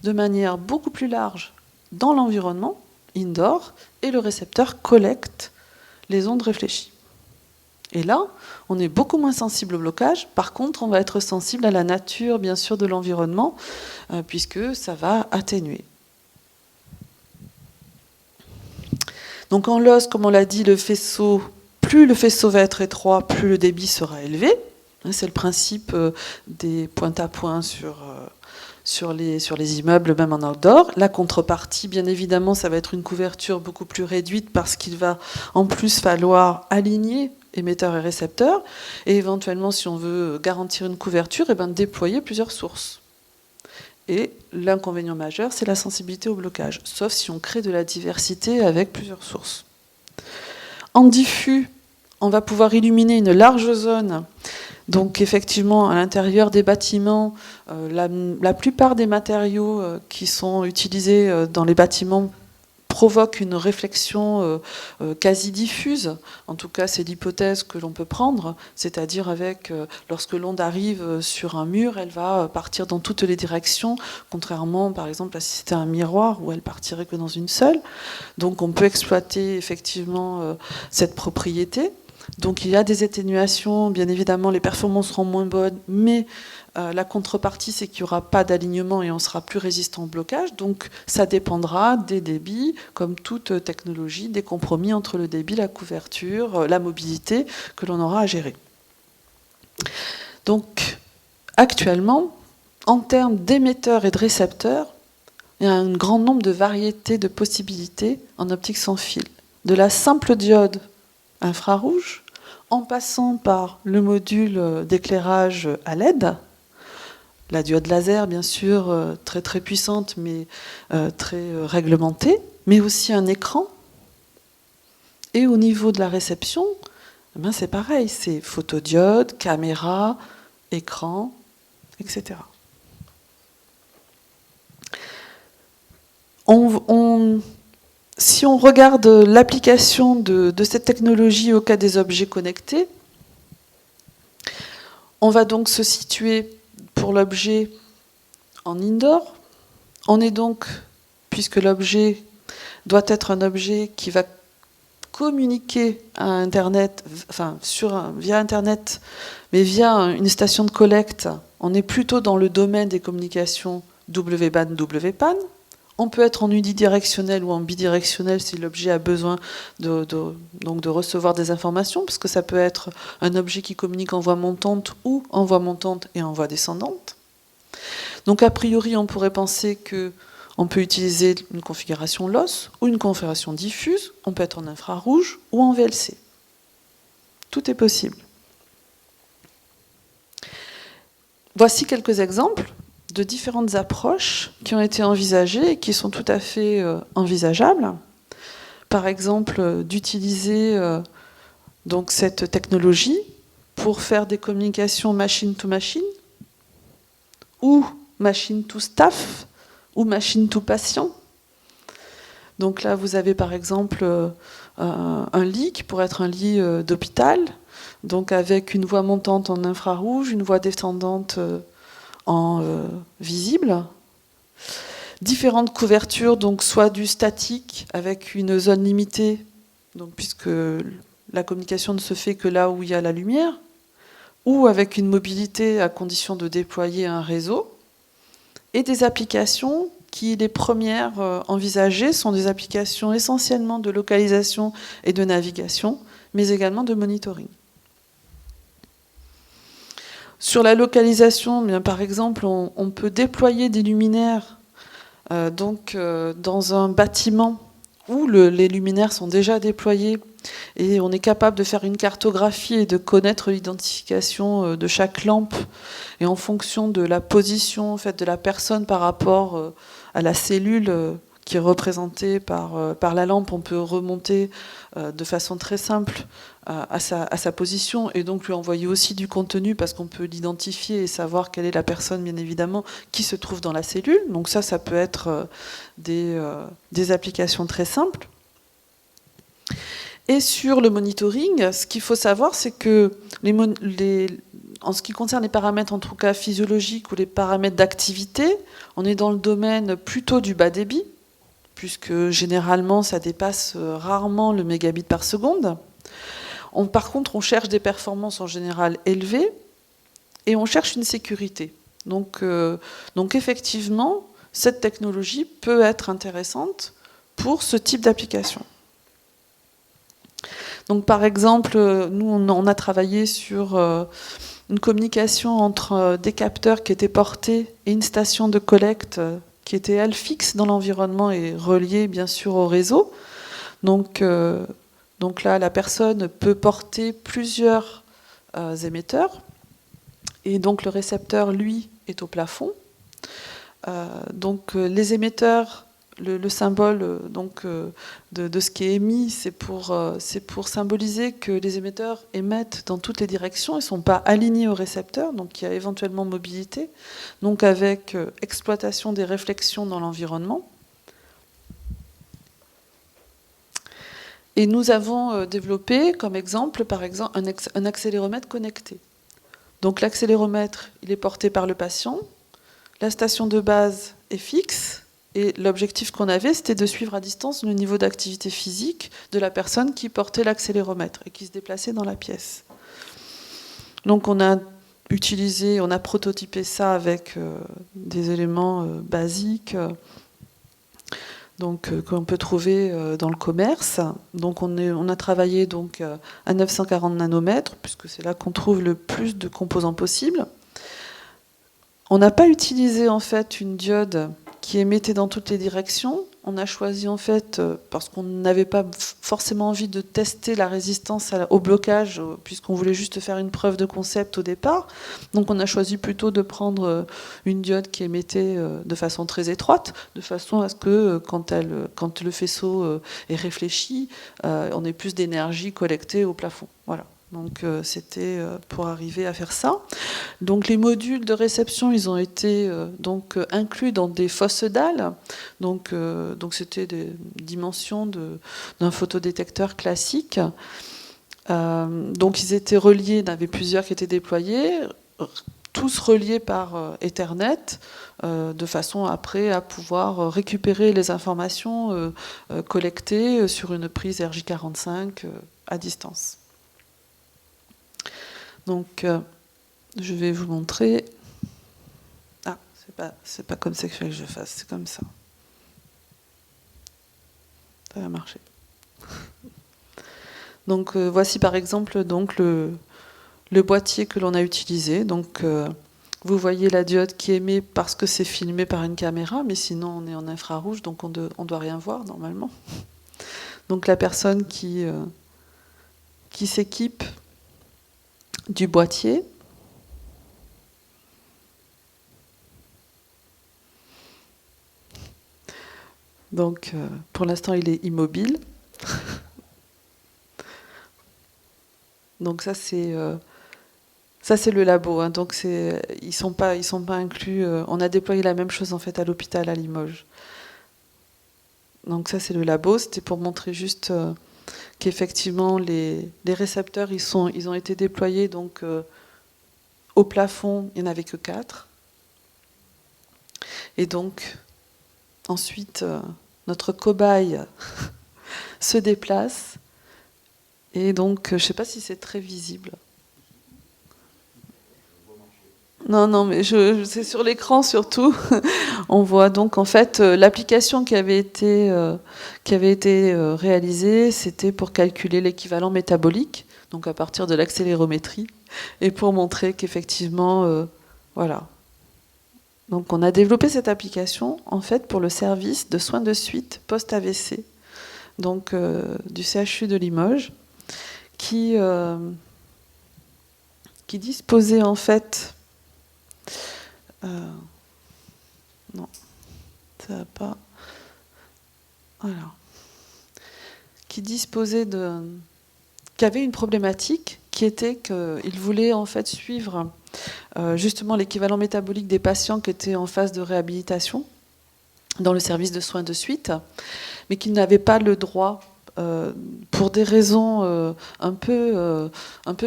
de manière beaucoup plus large dans l'environnement, indoor, et le récepteur collecte les ondes réfléchies. Et là, on est beaucoup moins sensible au blocage. Par contre, on va être sensible à la nature, bien sûr, de l'environnement, puisque ça va atténuer. Donc en loss, comme on l'a dit, plus le faisceau va être étroit, plus le débit sera élevé. C'est le principe des pointe-à-point sur les immeubles, même en outdoor. La contrepartie, bien évidemment, ça va être une couverture beaucoup plus réduite parce qu'il va en plus falloir aligner émetteur et récepteur, et éventuellement, si on veut garantir une couverture, déployer plusieurs sources. Et l'inconvénient majeur, c'est la sensibilité au blocage, sauf si on crée de la diversité avec plusieurs sources. En diffus, on va pouvoir illuminer une large zone. Donc effectivement, à l'intérieur des bâtiments, la plupart des matériaux qui sont utilisés dans les bâtiments provoquent une réflexion quasi diffuse. En tout cas, c'est l'hypothèse que l'on peut prendre, c'est-à-dire lorsque l'onde arrive sur un mur, elle va partir dans toutes les directions, contrairement par exemple à si c'était un miroir où elle partirait que dans une seule. Donc on peut exploiter effectivement cette propriété. Donc il y a des atténuations, bien évidemment les performances seront moins bonnes, mais la contrepartie c'est qu'il n'y aura pas d'alignement et on sera plus résistant au blocage. Donc ça dépendra des débits, comme toute technologie, des compromis entre le débit, la couverture, la mobilité que l'on aura à gérer. Donc actuellement, en termes d'émetteurs et de récepteurs, il y a un grand nombre de variétés de possibilités en optique sans fil. De la simple diode infrarouge, en passant par le module d'éclairage à LED, la diode laser bien sûr très très puissante mais très réglementée, mais aussi un écran. Et au niveau de la réception, c'est pareil, c'est photodiode, caméra, écran, etc. Si on regarde l'application de cette technologie au cas des objets connectés, on va donc se situer pour l'objet en indoor. On est donc, puisque l'objet doit être un objet qui va communiquer à Internet, via Internet, mais via une station de collecte, on est plutôt dans le domaine des communications WBAN, WPAN. On peut être en unidirectionnel ou en bidirectionnel si l'objet a besoin de recevoir des informations, parce que ça peut être un objet qui communique en voie montante ou en voie montante et en voie descendante. Donc a priori, on pourrait penser qu'on peut utiliser une configuration loss ou une configuration diffuse. On peut être en infrarouge ou en VLC. Tout est possible. Voici quelques exemples de différentes approches qui ont été envisagées et qui sont tout à fait envisageables. Par exemple, d'utiliser donc cette technologie pour faire des communications machine to machine, ou machine to staff, ou machine to patient. Donc là, vous avez par exemple un lit qui pourrait être un lit d'hôpital, donc avec une voie montante en infrarouge, une voie descendante en visible. Différentes couvertures, donc soit du statique avec une zone limitée, donc puisque la communication ne se fait que là où il y a la lumière, ou avec une mobilité à condition de déployer un réseau, et des applications qui, les premières envisagées, sont des applications essentiellement de localisation et de navigation, mais également de monitoring. Sur la localisation, bien, par exemple, on peut déployer des luminaires dans un bâtiment où les luminaires sont déjà déployés et on est capable de faire une cartographie et de connaître l'identification de chaque lampe. Et en fonction de la position en fait, de la personne par rapport à la cellule qui est représentée par la lampe, on peut remonter de façon très simple à sa position et donc lui envoyer aussi du contenu parce qu'on peut l'identifier et savoir quelle est la personne, bien évidemment, qui se trouve dans la cellule. Donc ça peut être des applications très simples. Et sur le monitoring, ce qu'il faut savoir, c'est que en ce qui concerne les paramètres, en tout cas physiologiques ou les paramètres d'activité, on est dans le domaine plutôt du bas débit, puisque généralement ça dépasse rarement le mégabit par seconde. Par contre, on cherche des performances en général élevées et on cherche une sécurité. Donc effectivement, cette technologie peut être intéressante pour ce type d'application. Donc par exemple, nous on a travaillé sur une communication entre des capteurs qui étaient portés et une station de collecte qui était elle fixe dans l'environnement et reliée bien sûr au réseau. Donc là, la personne peut porter plusieurs émetteurs et donc le récepteur, lui, est au plafond. Donc les émetteurs, le symbole de ce qui est émis, c'est pour symboliser que les émetteurs émettent dans toutes les directions, ils ne sont pas alignés au récepteur, donc il y a éventuellement mobilité, donc avec exploitation des réflexions dans l'environnement. Et nous avons développé comme exemple, par exemple, un accéléromètre connecté. Donc l'accéléromètre, il est porté par le patient, la station de base est fixe, et l'objectif qu'on avait, c'était de suivre à distance le niveau d'activité physique de la personne qui portait l'accéléromètre et qui se déplaçait dans la pièce. Donc on a prototypé ça avec des éléments basiques qu'on peut trouver dans le commerce. Donc on a travaillé donc à 940 nanomètres, puisque c'est là qu'on trouve le plus de composants possibles. On n'a pas utilisé en fait une diode qui émettait dans toutes les directions. On a choisi en fait, parce qu'on n'avait pas forcément envie de tester la résistance au blocage, puisqu'on voulait juste faire une preuve de concept au départ. Donc on a choisi plutôt de prendre une diode qui émettait de façon très étroite, de façon à ce que quand le faisceau est réfléchi, on ait plus d'énergie collectée au plafond. Voilà. Donc c'était pour arriver à faire ça. Donc les modules de réception, ils ont été inclus dans des fosses dalles. Donc c'était des dimensions d'un photodétecteur classique. Donc ils étaient reliés, il y en avait plusieurs qui étaient déployés, tous reliés par Ethernet, de façon après à pouvoir récupérer les informations collectées sur une prise RJ45 à distance. Donc, je vais vous montrer. Ah, c'est pas comme ça qu'il fallait que je fasse, c'est comme ça. Ça va marcher. Donc, voici par exemple donc, le boîtier que l'on a utilisé. Donc, vous voyez la diode qui émet parce que c'est filmé par une caméra, mais sinon on est en infrarouge, donc on doit rien voir normalement. Donc, la personne qui s'équipe du boîtier. Donc, pour l'instant, il est immobile. Donc ça, c'est le labo. Hein. Donc ils sont pas inclus. On a déployé la même chose en fait à l'hôpital à Limoges. Donc ça, c'est le labo. C'était pour montrer juste qu'effectivement les récepteurs ils ont été déployés donc au plafond, il n'y en avait que 4. Et donc ensuite notre cobaye se déplace Et donc, je ne sais pas si c'est très visible. Non, mais c'est sur l'écran surtout. On voit donc en fait l'application qui avait été réalisée, c'était pour calculer l'équivalent métabolique, donc à partir de l'accélérométrie, et pour montrer qu'effectivement, voilà. Donc on a développé cette application en fait pour le service de soins de suite post-AVC, donc du CHU de Limoges, qui disposait en fait non, ça va pas. Voilà. Qui avait une problématique qui était qu'il voulait en fait suivre justement l'équivalent métabolique des patients qui étaient en phase de réhabilitation dans le service de soins de suite, mais qu'ils n'avaient pas le droit. Pour des raisons un peu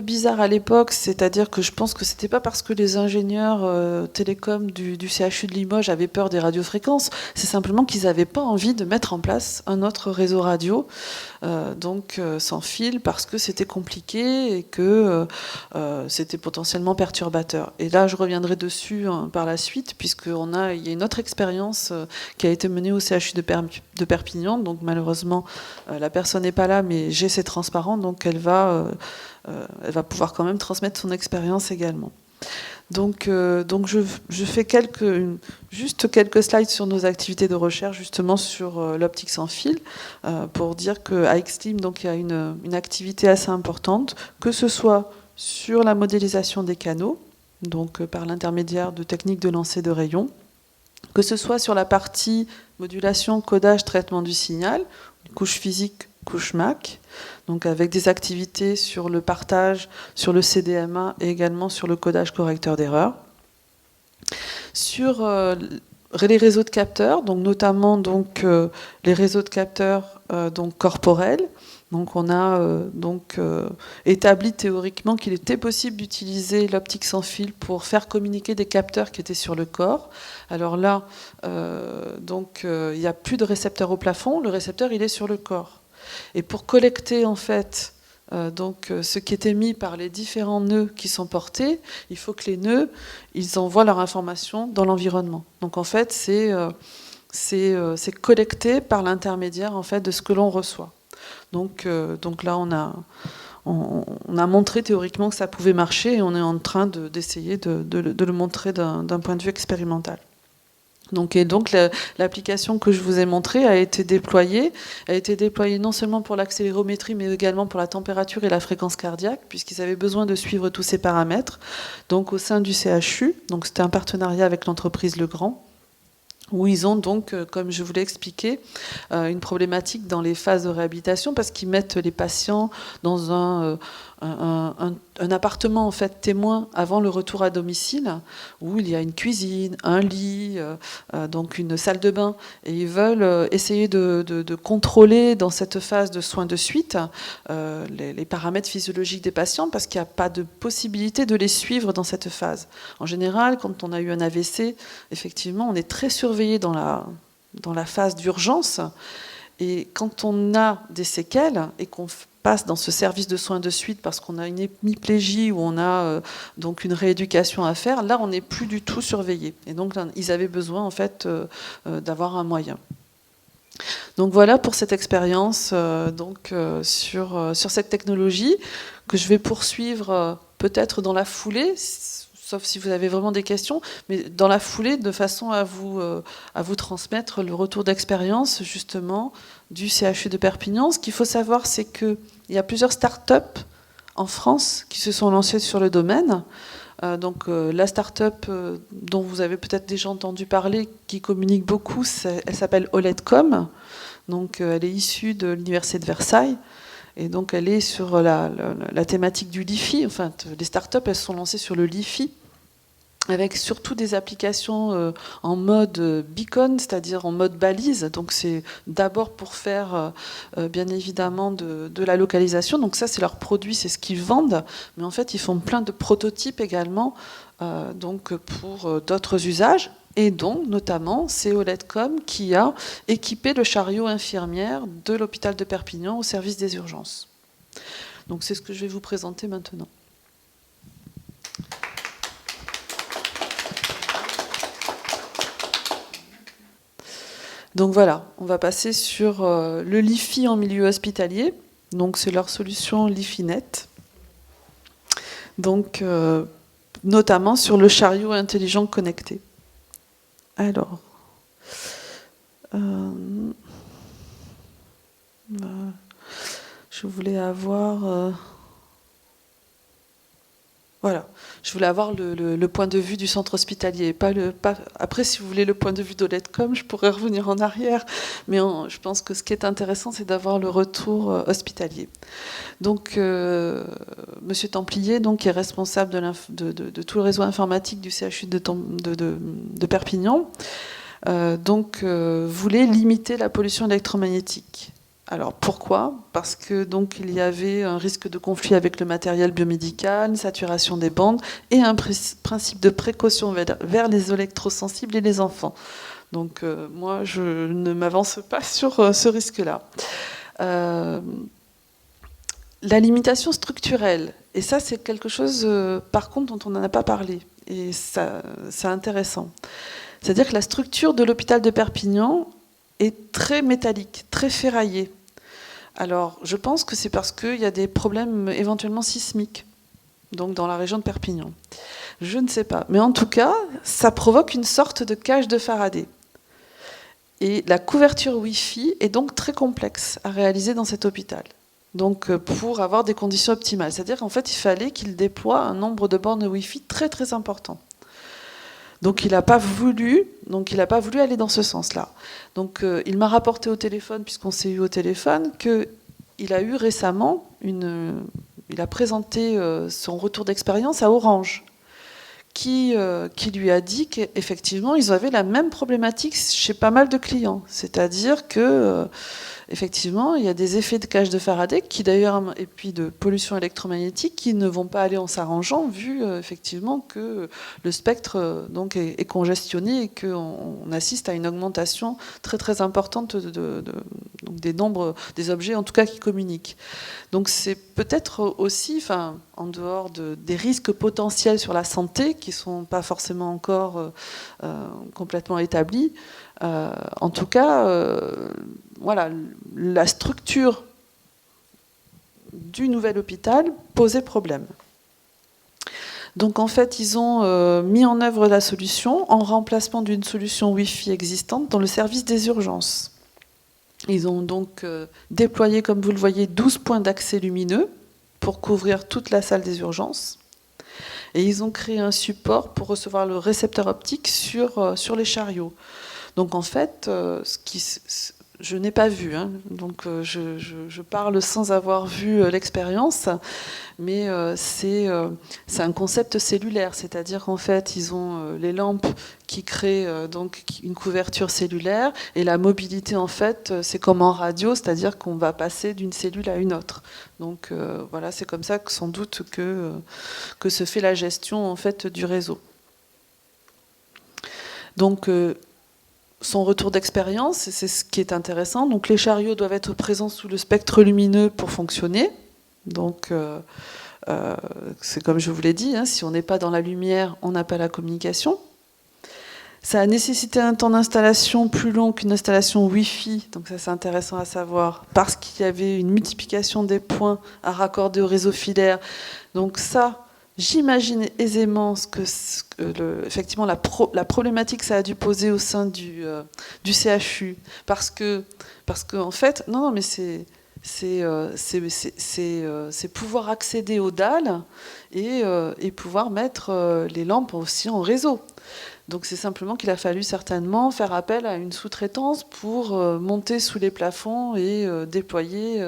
bizarres à l'époque, c'est-à-dire que je pense que c'était pas parce que les ingénieurs télécoms du CHU de Limoges avaient peur des radiofréquences, c'est simplement qu'ils n'avaient pas envie de mettre en place un autre réseau radio, donc sans fil, parce que c'était compliqué et que c'était potentiellement perturbateur. Et là, je reviendrai dessus par la suite, puisqu'il y a une autre expérience qui a été menée au CHU de Perpignan, donc malheureusement, la personne n'est pas là, mais c'est transparent, donc elle va pouvoir quand même transmettre son expérience également. Donc je fais juste quelques slides sur nos activités de recherche, justement sur l'optique sans fil, pour dire qu'à Xteam, donc il y a une activité assez importante, que ce soit sur la modélisation des canaux, donc par l'intermédiaire de techniques de lancer de rayons, que ce soit sur la partie modulation, codage, traitement du signal, couche physique, couche MAC, donc avec des activités sur le partage, sur le CDMA et également sur le codage correcteur d'erreurs. Sur les réseaux de capteurs, donc notamment les réseaux de capteurs donc corporels. Donc on a établi théoriquement qu'il était possible d'utiliser l'optique sans fil pour faire communiquer des capteurs qui étaient sur le corps. Alors là, il n'y a plus de récepteur au plafond, le récepteur il est sur le corps. Et pour collecter en fait ce qui est émis par les différents nœuds qui sont portés, il faut que les nœuds ils envoient leur information dans l'environnement. Donc en fait c'est collecté par l'intermédiaire en fait de ce que l'on reçoit. Donc là on a montré théoriquement que ça pouvait marcher et on est en train d'essayer de le montrer d'un point de vue expérimental. Donc l'application que je vous ai montrée a été déployée non seulement pour l'accélérométrie mais également pour la température et la fréquence cardiaque, puisqu'ils avaient besoin de suivre tous ces paramètres. Donc au sein du CHU, donc c'était un partenariat avec l'entreprise Legrand, où ils ont donc, comme je vous l'ai expliqué, une problématique dans les phases de réhabilitation parce qu'ils mettent les patients dans un appartement en fait témoin avant le retour à domicile où il y a une cuisine, un lit, donc une salle de bain, et ils veulent essayer de contrôler dans cette phase de soins de suite les paramètres physiologiques des patients parce qu'il n'y a pas de possibilité de les suivre dans cette phase. En général, quand on a eu un AVC, effectivement, on est très surveillé dans la phase d'urgence. Et quand on a des séquelles et qu'on passe dans ce service de soins de suite parce qu'on a une hémiplégie ou on a donc une rééducation à faire, là on n'est plus du tout surveillé. Et donc là, ils avaient besoin en fait d'avoir un moyen. Donc voilà pour cette expérience sur cette technologie que je vais poursuivre peut-être dans la foulée, sauf si vous avez vraiment des questions, mais dans la foulée, de façon à vous transmettre le retour d'expérience, justement, du CHU de Perpignan. Ce qu'il faut savoir, c'est qu'il y a plusieurs start-up en France qui se sont lancées sur le domaine. La start-up dont vous avez peut-être déjà entendu parler, qui communique beaucoup, elle s'appelle OLEDcom. Donc, elle est issue de l'Université de Versailles. Et donc, elle est sur la thématique du LiFi. Enfin, les startups, elles sont lancées sur le LiFi, avec surtout des applications en mode beacon, c'est-à-dire en mode balise. Donc, c'est d'abord pour faire, bien évidemment, de la localisation. Donc, ça, c'est leur produit, c'est ce qu'ils vendent. Mais en fait, ils font plein de prototypes également pour d'autres usages. Et donc, notamment, c'est OLEDcom qui a équipé le chariot infirmière de l'hôpital de Perpignan au service des urgences. Donc c'est ce que je vais vous présenter maintenant. Donc voilà, on va passer sur le LiFi en milieu hospitalier. Donc c'est leur solution LiFiNet. Donc notamment sur le chariot intelligent connecté. Alors, je voulais avoir... Voilà, je voulais avoir le point de vue du centre hospitalier. Après, si vous voulez le point de vue d'Oletcom, je pourrais revenir en arrière. Mais je pense que ce qui est intéressant, c'est d'avoir le retour hospitalier. Donc, Monsieur Templier, donc, qui est responsable de tout le réseau informatique du CHU de Perpignan, voulait limiter la pollution électromagnétique. Alors pourquoi ? Parce que donc il y avait un risque de conflit avec le matériel biomédical, une saturation des bandes et un principe de précaution vers les électrosensibles et les enfants. Donc moi je ne m'avance pas sur ce risque-là. La limitation structurelle, et ça c'est quelque chose par contre dont on n'en a pas parlé, et ça c'est intéressant. C'est-à-dire que la structure de l'hôpital de Perpignan est très métallique, très ferraillée. Alors, je pense que c'est parce qu'il y a des problèmes éventuellement sismiques, donc dans la région de Perpignan. Je ne sais pas. Mais en tout cas, ça provoque une sorte de cage de Faraday. Et la couverture Wi-Fi est donc très complexe à réaliser dans cet hôpital. Donc, pour avoir des conditions optimales. C'est-à-dire qu'en fait, il fallait qu'il déploie un nombre de bornes Wi-Fi très très important. Donc il n'a pas voulu aller dans ce sens-là. Donc il m'a rapporté au téléphone, puisqu'on s'est eu au téléphone, qu'il a eu récemment il a présenté son retour d'expérience à Orange, qui lui a dit qu'effectivement ils avaient la même problématique chez pas mal de clients. C'est-à-dire que effectivement, il y a des effets de cage de Faraday qui d'ailleurs, et puis de pollution électromagnétique, qui ne vont pas aller en s'arrangeant, vu effectivement que le spectre donc est congestionné et qu'on assiste à une augmentation très très importante donc des nombres des objets, en tout cas qui communiquent. Donc c'est peut-être aussi, en dehors des risques potentiels sur la santé qui ne sont pas forcément encore complètement établis. En tout cas, voilà, la structure du nouvel hôpital posait problème. Donc en fait, ils ont mis en œuvre la solution en remplacement d'une solution Wi-Fi existante dans le service des urgences. Ils ont donc déployé, comme vous le voyez, 12 points d'accès lumineux pour couvrir toute la salle des urgences. Et ils ont créé un support pour recevoir le récepteur optique sur les chariots. Donc en fait, je n'ai pas vu, donc je parle sans avoir vu l'expérience, mais c'est un concept cellulaire, c'est-à-dire qu'en fait ils ont les lampes qui créent donc une couverture cellulaire, et la mobilité en fait c'est comme en radio, c'est-à-dire qu'on va passer d'une cellule à une autre. Donc voilà, c'est comme ça que sans doute que se fait la gestion en fait du réseau. Donc son retour d'expérience, c'est ce qui est intéressant. Donc les chariots doivent être présents sous le spectre lumineux pour fonctionner. Donc c'est comme je vous l'ai dit, si on n'est pas dans la lumière, on n'a pas la communication. Ça a nécessité un temps d'installation plus long qu'une installation Wi-Fi, donc ça c'est intéressant à savoir, parce qu'il y avait une multiplication des points à raccorder au réseau filaire. Donc ça, j'imagine aisément effectivement la problématique que ça a dû poser au sein du CHU, parce que en fait, non mais c'est pouvoir accéder aux dalles et pouvoir mettre les lampes aussi en réseau. Donc c'est simplement qu'il a fallu certainement faire appel à une sous-traitance pour monter sous les plafonds et déployer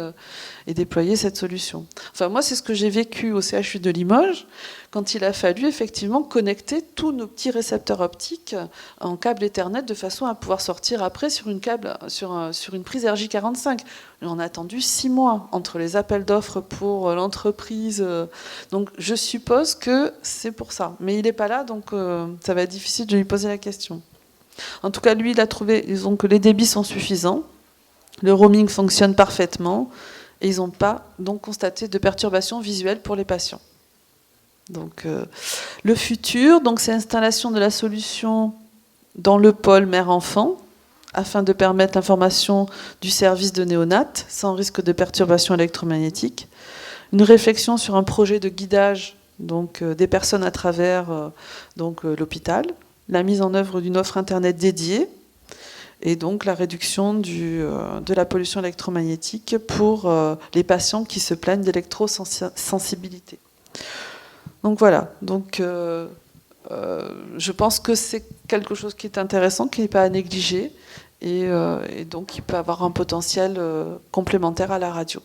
cette solution. Enfin moi c'est ce que j'ai vécu au CHU de Limoges, quand il a fallu effectivement connecter tous nos petits récepteurs optiques en câble Ethernet de façon à pouvoir sortir après sur une prise RJ45. On a attendu 6 mois entre les appels d'offres pour l'entreprise. Donc je suppose que c'est pour ça. Mais il n'est pas là, donc ça va être difficile de lui poser la question. En tout cas, lui, il a trouvé que les débits sont suffisants. Le roaming fonctionne parfaitement. et ils n'ont pas donc constaté de perturbations visuelles pour les patients. Donc, le futur, donc, c'est l'installation de la solution dans le pôle mère-enfant, afin de permettre l'information du service de néonat sans risque de perturbation électromagnétique. Une réflexion sur un projet de guidage donc, des personnes à travers l'hôpital, la mise en œuvre d'une offre Internet dédiée, et donc la réduction de la pollution électromagnétique pour les patients qui se plaignent d'électrosensibilité. Donc voilà, donc, je pense que c'est quelque chose qui est intéressant, qui n'est pas à négliger, et donc qui peut avoir un potentiel complémentaire à la radio.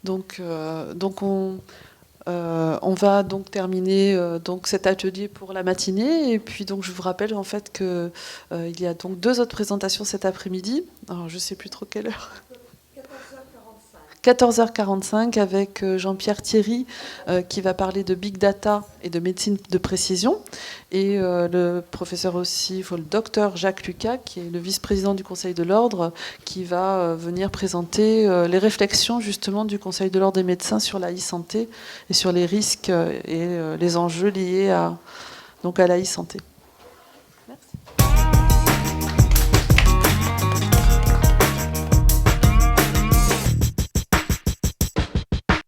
Donc on va donc terminer donc cet atelier pour la matinée, et puis donc je vous rappelle en fait que il y a donc 2 autres présentations cet après-midi. Alors je sais plus trop quelle heure. 14h45 avec Jean-Pierre Thierry qui va parler de Big Data et de médecine de précision, et le professeur aussi, le docteur Jacques Lucas, qui est le vice-président du Conseil de l'Ordre, qui va venir présenter les réflexions justement du Conseil de l'Ordre des médecins sur la e-santé et sur les risques et les enjeux liés à la e-santé.